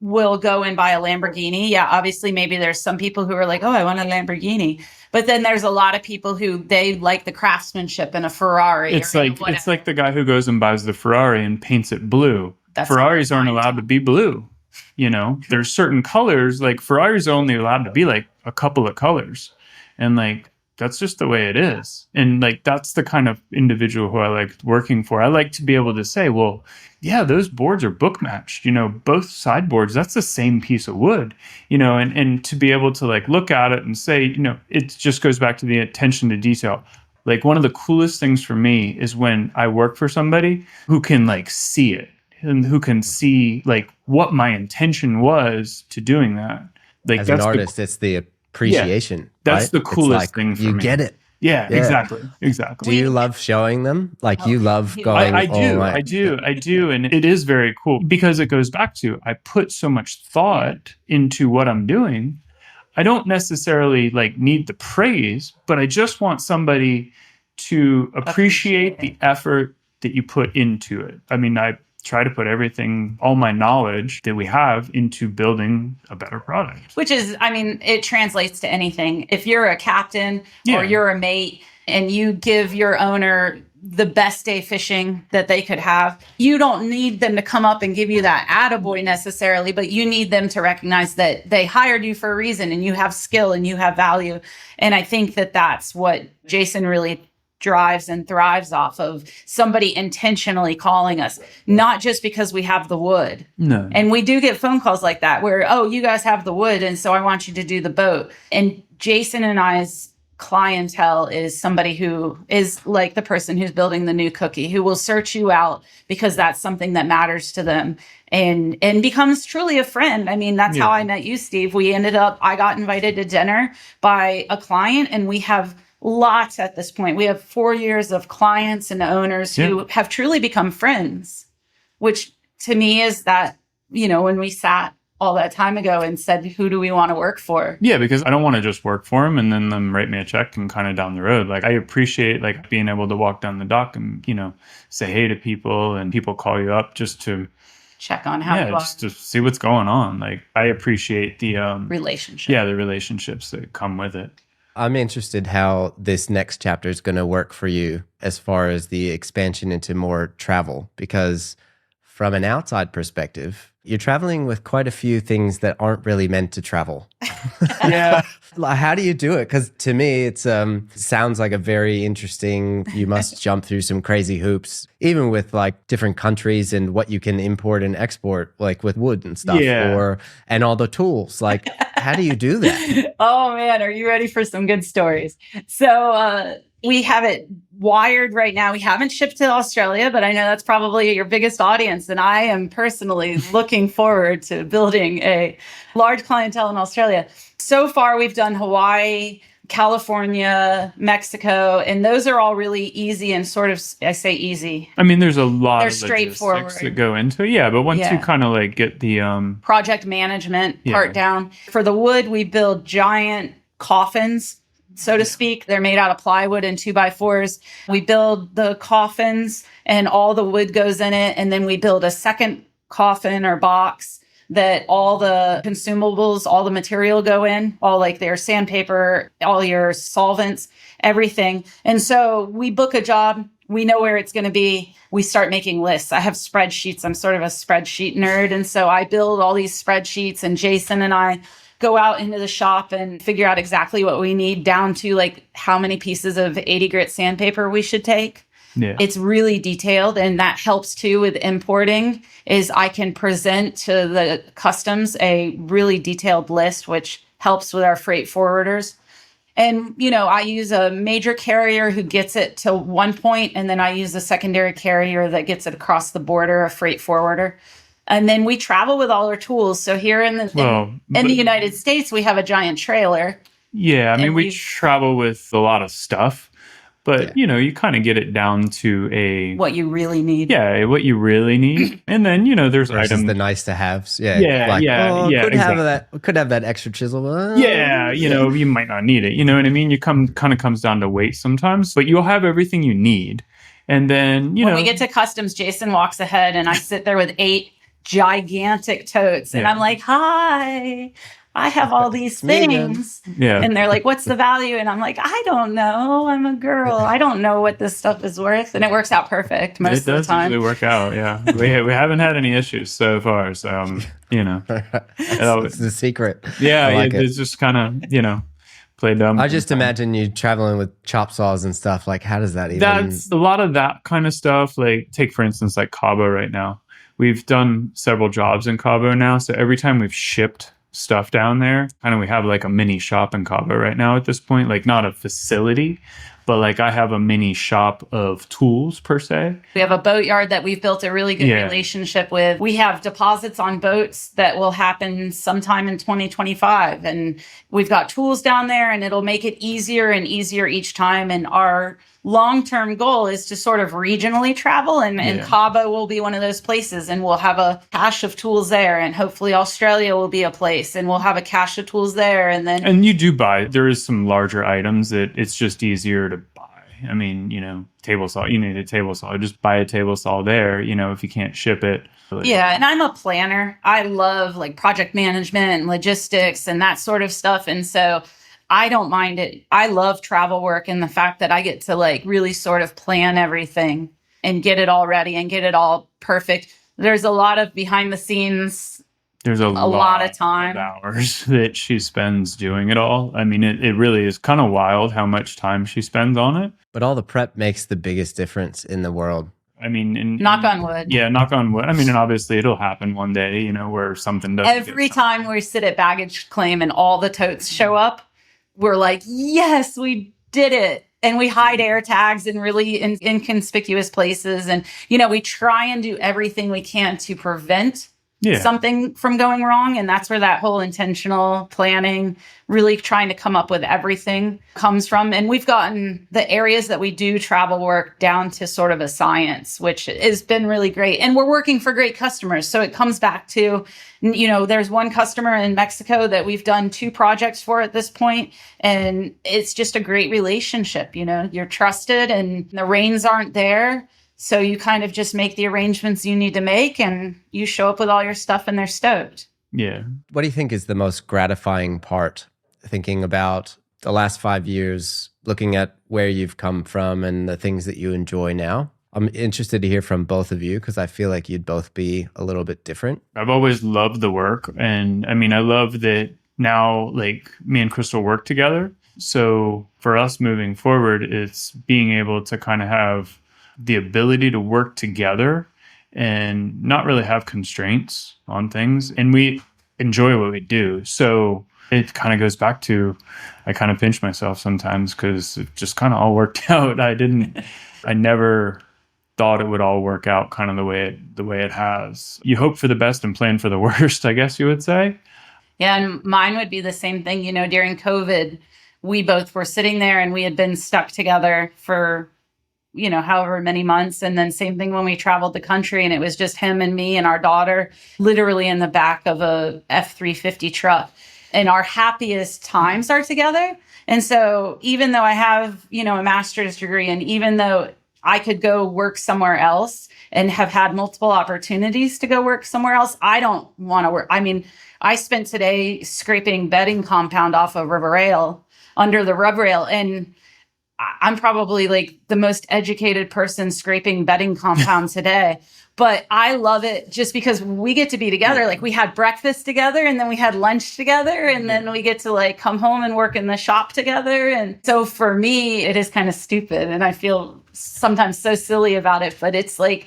will go and buy a Lamborghini. Yeah, obviously, maybe there's some people who are like, oh, I want a Lamborghini. But then there's a lot of people who they like the craftsmanship in a Ferrari. It's like the guy who goes and buys the Ferrari and paints it blue. Ferraris aren't allowed to be blue. There's certain colors, like Ferraris are only allowed to be like a couple of colors. And like, that's just the way it is. And like, that's the kind of individual who I like working for. I like to be able to say, well, yeah, those boards are book matched, both sideboards, that's the same piece of wood, and to be able to like look at it and say, it just goes back to the attention to detail. Like, one of the coolest things for me is when I work for somebody who can like see it, and who can see like what my intention was to doing that. Like, as an artist, it's the appreciation. Yeah, that's right? the coolest thing for me. You get it. Yeah, exactly. Do you love showing them? Like, you love going, I do. And it is very cool, because it goes back to, I put so much thought into what I'm doing. I don't necessarily like need the praise, but I just want somebody to appreciate the effort that you put into it. I mean, I try to put everything, all my knowledge that we have, into building a better product. Which is, I mean, it translates to anything. If you're a captain or you're a mate and you give your owner the best day fishing that they could have, you don't need them to come up and give you that attaboy necessarily, but you need them to recognize that they hired you for a reason, and you have skill and you have value. And I think that that's what Jason really drives and thrives off of, somebody intentionally calling us, not just because we have the wood. No. And we do get phone calls like that where, oh, you guys have the wood, and so I want you to do the boat. And Jason and I's clientele is somebody who is like the person who's building the new cookie, who will search you out because that's something that matters to them, and becomes truly a friend. I mean, that's how I met you, Steve. I got invited to dinner by a client, and we have lots at this point. We have 4 years of clients and owners who have truly become friends, which to me is that, when we sat all that time ago and said, who do we want to work for? Yeah, because I don't want to just work for them and then them write me a check and kind of down the road. Like, I appreciate like being able to walk down the dock and, say hey to people, and people call you up just to check on how you are. Just to see what's going on. Like, I appreciate the relationship. Yeah, the relationships that come with it. I'm interested how this next chapter is going to work for you as far as the expansion into more travel, because from an outside perspective, you're traveling with quite a few things that aren't really meant to travel. Yeah. How do you do it? Because to me, it sounds like a very interesting, you must jump through some crazy hoops, even with like different countries and what you can import and export, like with wood and stuff, Yeah. and all the tools. Like, how do you do that? Oh man, are you ready for some good stories? So we have it wired right now. We haven't shipped to Australia, but I know that's probably your biggest audience. And I am personally looking forward to building a large clientele in Australia. So far, we've done Hawaii, California, Mexico, and those are all really easy and sort of, I say easy. I mean, there's a lot They're of straightforward. logistics that go into it. Yeah, but once you kind of like get the project management part down. For the wood, we build giant coffins, so to speak. They're made out of plywood and 2x4s. We build the coffins and all the wood goes in it. And then we build a second coffin or box that all the consumables, all the material go in, all like their sandpaper, all your solvents, everything. And so we book a job. We know where it's going to be. We start making lists. I have spreadsheets. I'm sort of a spreadsheet nerd. And so I build all these spreadsheets, and Jason and I go out into the shop and figure out exactly what we need, down to like how many pieces of 80 grit sandpaper we should take. Yeah. It's really detailed, and that helps too with importing, is I can present to the customs a really detailed list, which helps with our freight forwarders. And, you know, I use a major carrier who gets it to one point, and then I use a secondary carrier that gets it across the border, a freight forwarder. And then we travel with all our tools. So here in the United States, we have a giant trailer. Yeah, I mean, we travel with a lot of stuff. But, you know, you kind of get it down to what you really need. Yeah, what you really need. And then, you know, there's items. The nice to haves. Yeah. Could have that extra chisel. You know, you might not need it. You know what I mean? Kind of comes down to weight sometimes, but you'll have everything you need. And then, when we get to customs, Jason walks ahead and I sit there with 8 gigantic totes. And I'm like, hi. I have all these things. Yeah. And they're like, what's the value? And I'm like, I don't know. I'm a girl. I don't know what this stuff is worth. And it works out perfect most of the time. It does usually work out, yeah. We haven't had any issues so far. So, you know. It's the secret. Yeah, it's just kind of, you know, play dumb. I just imagine you traveling with chop saws and stuff. Like, how does that even... That's a lot of that kind of stuff. Like, take, for instance, like Cabo right now. We've done several jobs in Cabo now. So every time we've shipped stuff down there, kind of, we have like a mini shop in Cabo right now at this point, like not a facility, but like I have a mini shop of tools per se. We have a boat yard that we've built a really good relationship with. We have deposits on boats that will happen sometime in 2025, and we've got tools down there, and it'll make it easier and easier each time. And our long-term goal is to sort of regionally travel, and Cabo will be one of those places, and we'll have a cache of tools there, and hopefully Australia will be a place, and we'll have a cache of tools there. And you do buy, there is some larger items that it's just easier to buy. I mean, you know, table saw, you need a table saw, just buy a table saw there, you know, if you can't ship it. Yeah, and I'm a planner. I love like project management and logistics and that sort of stuff, and so I don't mind it. I love travel work and the fact that I get to like really sort of plan everything and get it all ready and get it all perfect. There's a lot of behind the scenes. There's a lot of time, hours that she spends doing it all. I mean, it really is kind of wild how much time she spends on it. But all the prep makes the biggest difference in the world. I mean, knock on wood. Yeah, knock on wood. I mean, and obviously it'll happen one day, you know, where something doesn't. Every time we sit at baggage claim and all the totes show up, we're like, yes, we did it. And we hide air tags in really inconspicuous places. And, you know, we try and do everything we can to prevent something from going wrong. And that's where that whole intentional planning, really trying to come up with everything comes from. And we've gotten the areas that we do travel work down to sort of a science, which has been really great. And we're working for great customers. So it comes back to, you know, there's one customer in Mexico that we've done 2 projects for at this point. And it's just a great relationship. You know, you're trusted and the rains aren't there. So you kind of just make the arrangements you need to make, and you show up with all your stuff and they're stoked. Yeah. What do you think is the most gratifying part, thinking about the last 5 years, looking at where you've come from and the things that you enjoy now? I'm interested to hear from both of you because I feel like you'd both be a little bit different. I've always loved the work. And I mean, I love that now, like, me and Crystal work together. So for us moving forward, it's being able to kind of have the ability to work together and not really have constraints on things. And we enjoy what we do. So it kind of goes back to, I kind of pinch myself sometimes because it just kind of all worked out. I never thought it would all work out kind of the way it has. You hope for the best and plan for the worst, I guess you would say. Yeah, and mine would be the same thing. During COVID, we both were sitting there and we had been stuck together for, however many months. And then same thing when we traveled the country and it was just him and me and our daughter literally in the back of a F-350 truck. And our happiest times are together. And so even though I have, a master's degree, and even though I could go work somewhere else and have had multiple opportunities to go work somewhere else, I don't want to work. I mean, I spent today scraping bedding compound off a rubber rail under the rub rail. And I'm probably like the most educated person scraping bedding compound today. But I love it just because we get to be together. Like we had breakfast together and then we had lunch together and then we get to like come home and work in the shop together. And so for me, it is kind of stupid and I feel sometimes so silly about it, but it's like,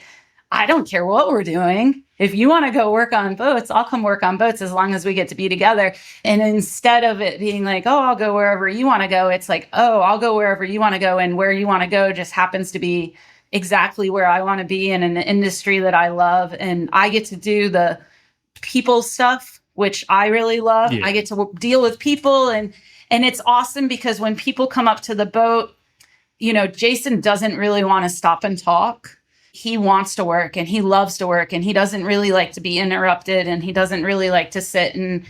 I don't care what we're doing. If you want to go work on boats, I'll come work on boats as long as we get to be together. And instead of it being like, oh, I'll go wherever you want to go, it's like, oh, I'll go wherever you want to go. And where you want to go just happens to be exactly where I want to be in an industry that I love. And I get to do the people stuff, which I really love. Yeah. I get to deal with people. And it's awesome because when people come up to the boat, Jason doesn't really want to stop and talk. He wants to work and he loves to work and he doesn't really like to be interrupted and he doesn't really like to sit and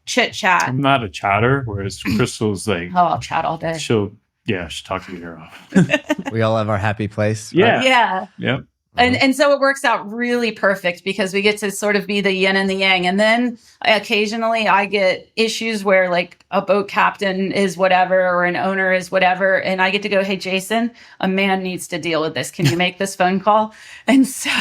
chit chat. I'm not a chatter, whereas Crystal's like, oh, I'll chat all day. She'll talk to your off. We all have our happy place. Right? Right? Yeah. Yep. And so it works out really perfect because we get to sort of be the yin and the yang. And then occasionally I get issues where like a boat captain is whatever or an owner is whatever. And I get to go, hey, Jason, a man needs to deal with this. Can you make this phone call? And so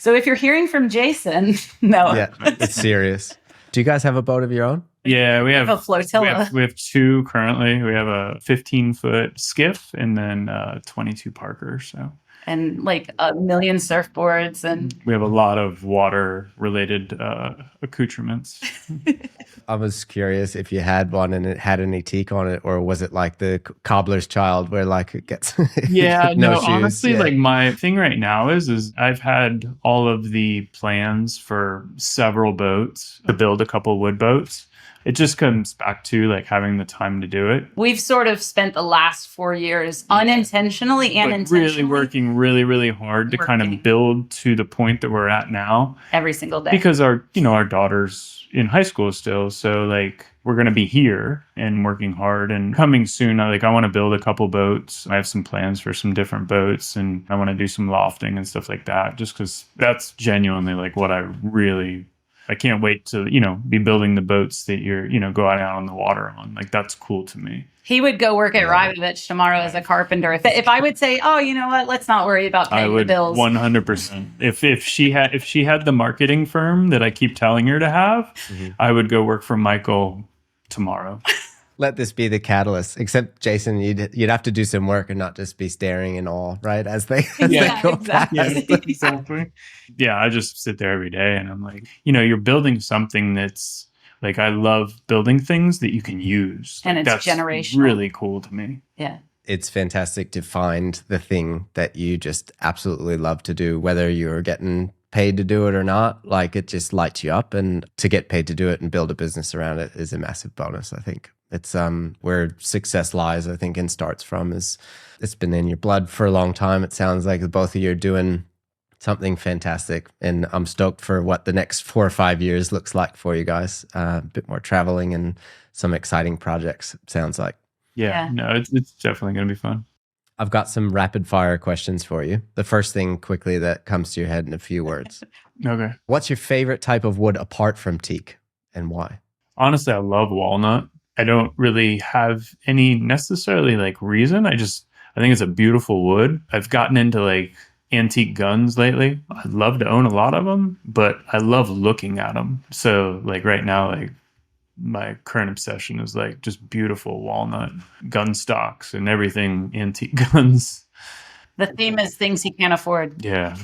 if you're hearing from Jason, no. Yeah, it's serious. Do you guys have a boat of your own? Yeah, we have a flotilla. We have two currently. We have a 15-foot skiff and then 22 Parker. So. And like a million surfboards. And we have a lot of water-related accoutrements. I was curious if you had one and it had any teak on it, or was it like the cobbler's child where like it gets no shoes? Honestly, like my thing right now is I've had all of the plans for several boats to build a couple wood boats. It just comes back to like having the time to do it. We've sort of spent the last 4 years unintentionally and intentionally really working really, really hard to kind of build to the point that we're at now. Every single day. Because our daughter's in high school still. So like we're going to be here and working hard and coming soon. I want to build a couple boats. I have some plans for some different boats and I want to do some lofting and stuff like that just because that's genuinely like what I can't wait to, be building the boats that you're, go out on the water on. Like, that's cool to me. He would go work at Rybovich tomorrow as a carpenter. If I would say, oh, you know what, let's not worry about paying the bills. 100%. If she had the marketing firm that I keep telling her to have, I would go work for Michael tomorrow. Let this be the catalyst. Except, Jason, you'd have to do some work and not just be staring in awe, right? As they go exactly. past. Yeah, exactly. Yeah, I just sit there every day and I'm like, you're building something that's like, I love building things that you can use. And it's that's generational. Really cool to me. Yeah. It's fantastic to find the thing that you just absolutely love to do, whether you're getting paid to do it or not. Like, it just lights you up, and to get paid to do it and build a business around it is a massive bonus, I think. It's where success lies, I think, and starts from. Is it's been in your blood for a long time. It sounds like both of you are doing something fantastic, and I'm stoked for what the next 4 or 5 years looks like for you guys. A bit more traveling and some exciting projects, it sounds like. Yeah. No, it's definitely going to be fun. I've got some rapid fire questions for you. The first thing quickly that comes to your head in a few words. Okay. What's your favorite type of wood apart from teak, and why? Honestly, I love walnut. I don't really have any necessarily like reason. I think it's a beautiful wood. I've gotten into like antique guns lately. I'd love to own a lot of them, but I love looking at them. So like right now, like my current obsession is like just beautiful walnut gun stocks and everything antique guns. The theme is things he can't afford. Yeah.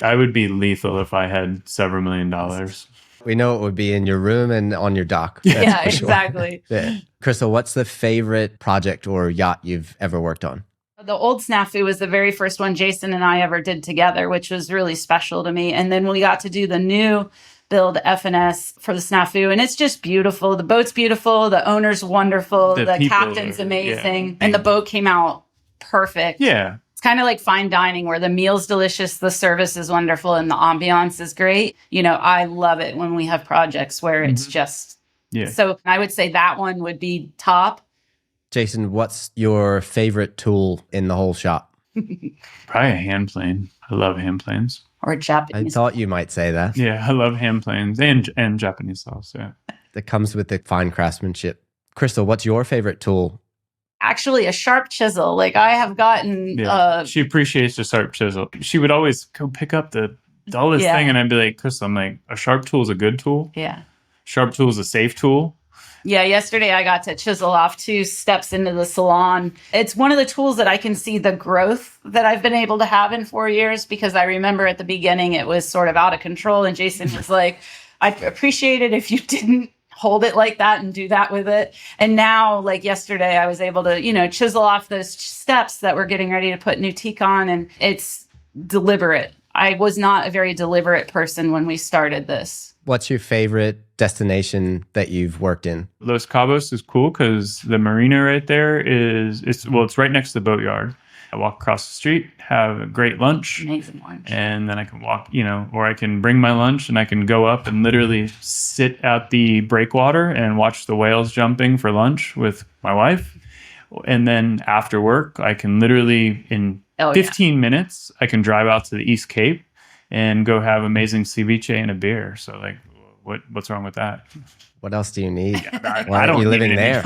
I would be lethal if I had several $1,000,000. We know it would be in your room and on your dock. Yeah, for sure. exactly. Yeah. Crystal, what's the favorite project or yacht you've ever worked on? The old Snafu was the very first one Jason and I ever did together, which was really special to me. And then we got to do the new build F&S for the Snafu, and it's just beautiful. The boat's beautiful. The owner's wonderful. The captain's amazing. Yeah. And the boat came out perfect. Yeah. It's kind of like fine dining where the meal's delicious, the service is wonderful, and the ambiance is great. You know, I love it when we have projects where it's just, so I would say that one would be top. Jason, what's your favorite tool in the whole shop? Probably a hand plane. I love hand planes. Or Japanese. I thought you might say that. Yeah, I love hand planes and Japanese saws. Yeah. That comes with the fine craftsmanship. Crystal, what's your favorite tool? Actually, a sharp chisel. Like I have gotten... she appreciates a sharp chisel. She would always go pick up the dullest thing, and I'd be like, Crystal, I'm like, a sharp tool is a good tool. Yeah. Sharp tool is a safe tool. Yeah, yesterday I got to chisel off 2 steps into the salon. It's one of the tools that I can see the growth that I've been able to have in 4 years, because I remember at the beginning it was sort of out of control. And Jason was like, I'd appreciate it if you didn't hold it like that and do that with it. And now, like yesterday, I was able to, chisel off those steps that we're getting ready to put new teak on. And it's deliberate. I was not a very deliberate person when we started this. What's your favorite destination that you've worked in? Los Cabos is cool because the marina right there it's right next to the boatyard. I walk across the street, have a great lunch. Amazing lunch. And then I can walk, or I can bring my lunch and I can go up and literally sit at the breakwater and watch the whales jumping for lunch with my wife. And then after work, I can literally, in 15 minutes, I can drive out to the East Cape and go have amazing ceviche and a beer. So like, what's wrong with that? What else do you need? Why aren't you living there?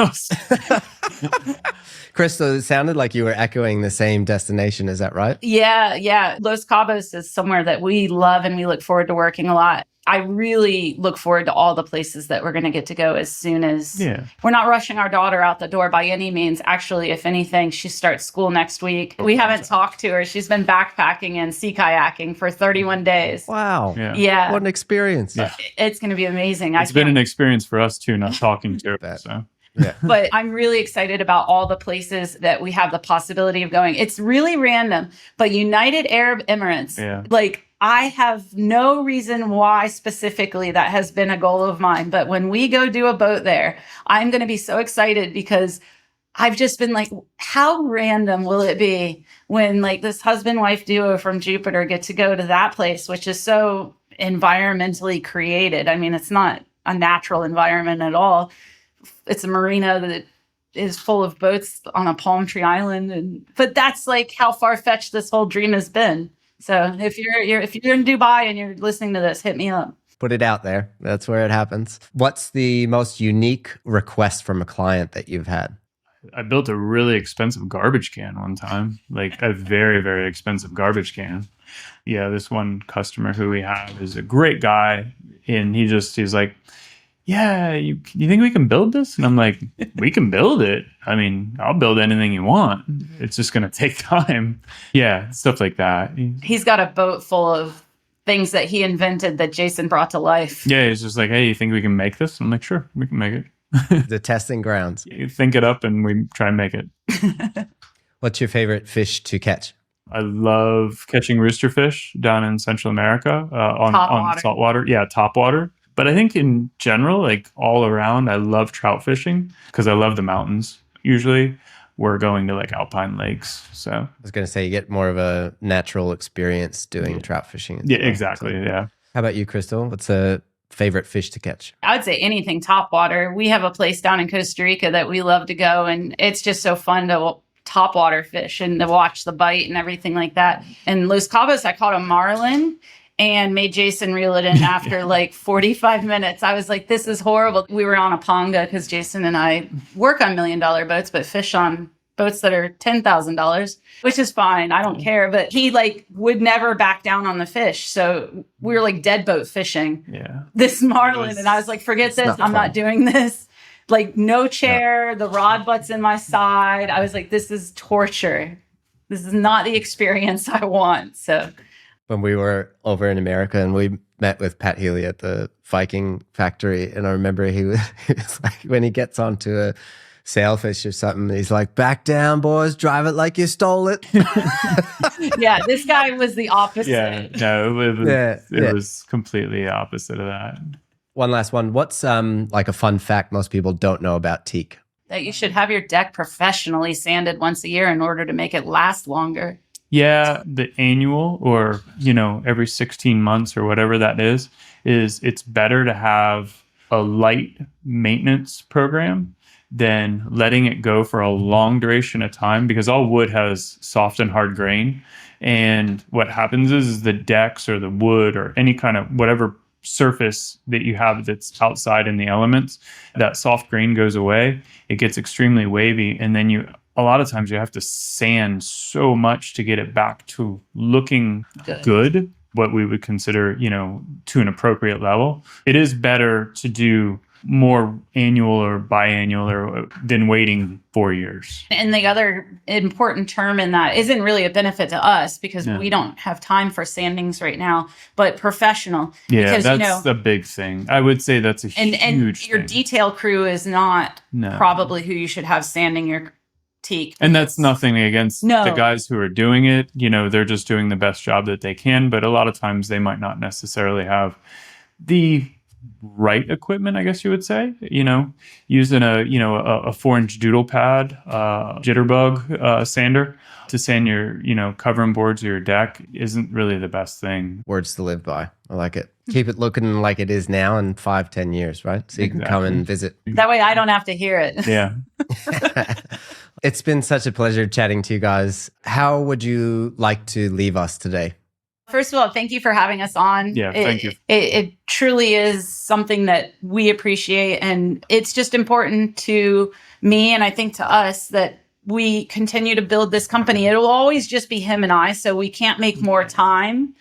Crystal, it sounded like you were echoing the same destination. Is that right? Yeah. Los Cabos is somewhere that we love and we look forward to working a lot. I really look forward to all the places that we're going to get to go as soon as... Yeah. We're not rushing our daughter out the door by any means. Actually, if anything, she starts school next week. We haven't talked to her. She's been backpacking and sea kayaking for 31 days. Wow. Yeah. What an experience. Yeah. It's going to be amazing. It's been an experience for us too, not talking to her. So. Yeah. But I'm really excited about all the places that we have the possibility of going. It's really random, but United Arab Emirates, I have no reason why specifically that has been a goal of mine. But when we go do a boat there, I'm going to be so excited because I've just been like, how random will it be when like this husband-wife duo from Jupiter get to go to that place, which is so environmentally created. I mean, it's not a natural environment at all. It's a marina that is full of boats on a palm tree island. But that's like how far-fetched this whole dream has been. So if you're in Dubai and you're listening to this, hit me up. Put it out there. That's where it happens. What's the most unique request from a client that you've had? I built a really expensive garbage can one time, like a very, very expensive garbage can. Yeah, this one customer who we have is a great guy. And he's like, yeah, you think we can build this? And I'm like, we can build it. I mean, I'll build anything you want. It's just going to take time. Yeah, stuff like that. He's got a boat full of things that he invented that Jason brought to life. Yeah, he's just like, hey, you think we can make this? I'm like, sure, we can make it. The testing grounds. You think it up and we try and make it. What's your favorite fish to catch? I love catching roosterfish down in Central America on saltwater. Yeah, topwater. But I think in general, like all around, I love trout fishing because I love the mountains. Usually we're going to like alpine lakes. So I was going to say you get more of a natural experience doing trout fishing. Yeah, exactly. Yeah. How about you, Crystal? What's a favorite fish to catch? I would say anything topwater. We have a place down in Costa Rica that we love to go, and it's just so fun to topwater fish and to watch the bite and everything like that. And Los Cabos, I caught a marlin. and made Jason reel it in after like 45 minutes. I was like, this is horrible. We were on a panga because Jason and I work on $1 million boats, but fish on boats that are $10,000, which is fine. I don't care. But he like would never back down on the fish. So we were like dead boat fishing this marlin. And I was like, forget this. I'm not doing this. Like no chair, the rod butts in my side. I was like, this is torture. This is not the experience I want. So when we were over in America and we met with Pat Healy at the Viking factory, and I remember he was like, when he gets onto a sailfish or something, he's like, back down, boys, drive it like you stole it. Yeah, this guy was the opposite. Yeah, no, it was completely opposite of that. One last one. What's like a fun fact most people don't know about teak? That you should have your deck professionally sanded once a year in order to make it last longer. Yeah, the annual or, every 16 months or whatever that is it's better to have a light maintenance program than letting it go for a long duration of time, because all wood has soft and hard grain. And what happens is the decks or the wood or any kind of whatever surface that you have that's outside in the elements, that soft grain goes away. It gets extremely wavy. And then a lot of times you have to sand so much to get it back to looking good, what we would consider, to an appropriate level. It is better to do more annual or biannual than waiting 4 years. And the other important term in that isn't really a benefit to us because we don't have time for sandings right now, but professional. Yeah, because, that's a big thing. I would say that's a huge and your thing. Detail crew is not probably who you should have sanding your teak. And that's nothing against the guys who are doing it. They're just doing the best job that they can. But a lot of times they might not necessarily have the right equipment, I guess you would say. Using a 4-inch doodle pad, jitterbug sander to sand your covering boards or your deck isn't really the best thing. Words to live by. I like it. Keep it looking like it is now in 5-10 years, right? So you can come and visit. That way I don't have to hear it. Yeah. It's been such a pleasure chatting to you guys. How would you like to leave us today? First of all, thank you for having us on. Yeah, thank you. It truly is something that we appreciate. And it's just important to me, and I think to us, that we continue to build this company. It'll always just be him and I, so we can't make more time.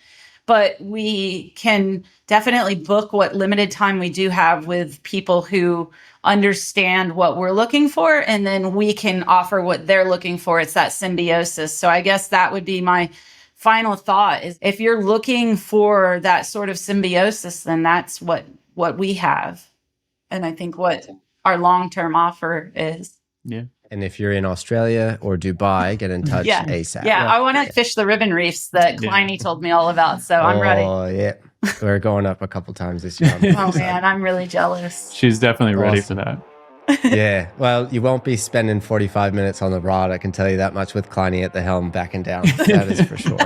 But we can definitely book what limited time we do have with people who understand what we're looking for, and then we can offer what they're looking for. It's that symbiosis. So I guess that would be my final thought is if you're looking for that sort of symbiosis, then that's what we have. And I think what our long-term offer is. Yeah. And if you're in Australia or Dubai, get in touch ASAP. Yeah, I want to fish the ribbon reefs that Kleiny told me all about. So I'm ready. Oh, yeah. We're going up a couple times this year. Oh, man, I'm really jealous. She's definitely ready for that. Yeah. Well, you won't be spending 45 minutes on the rod. I can tell you that much with Kleiny at the helm backing down. That is for sure.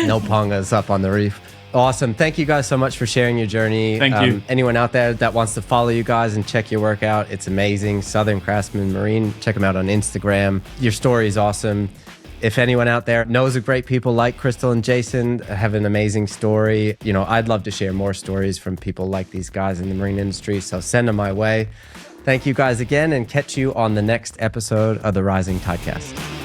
No pongas up on the reef. Awesome. Thank you guys so much for sharing your journey. Thank you. Anyone out there that wants to follow you guys and check your work out, it's amazing. Southern Craftsman Marine. Check them out on Instagram. Your story is awesome. If anyone out there knows of great people like Crystal and Jason, have an amazing story, I'd love to share more stories from people like these guys in the marine industry. So send them my way. Thank you guys again, and catch you on the next episode of the Rising Tidecast.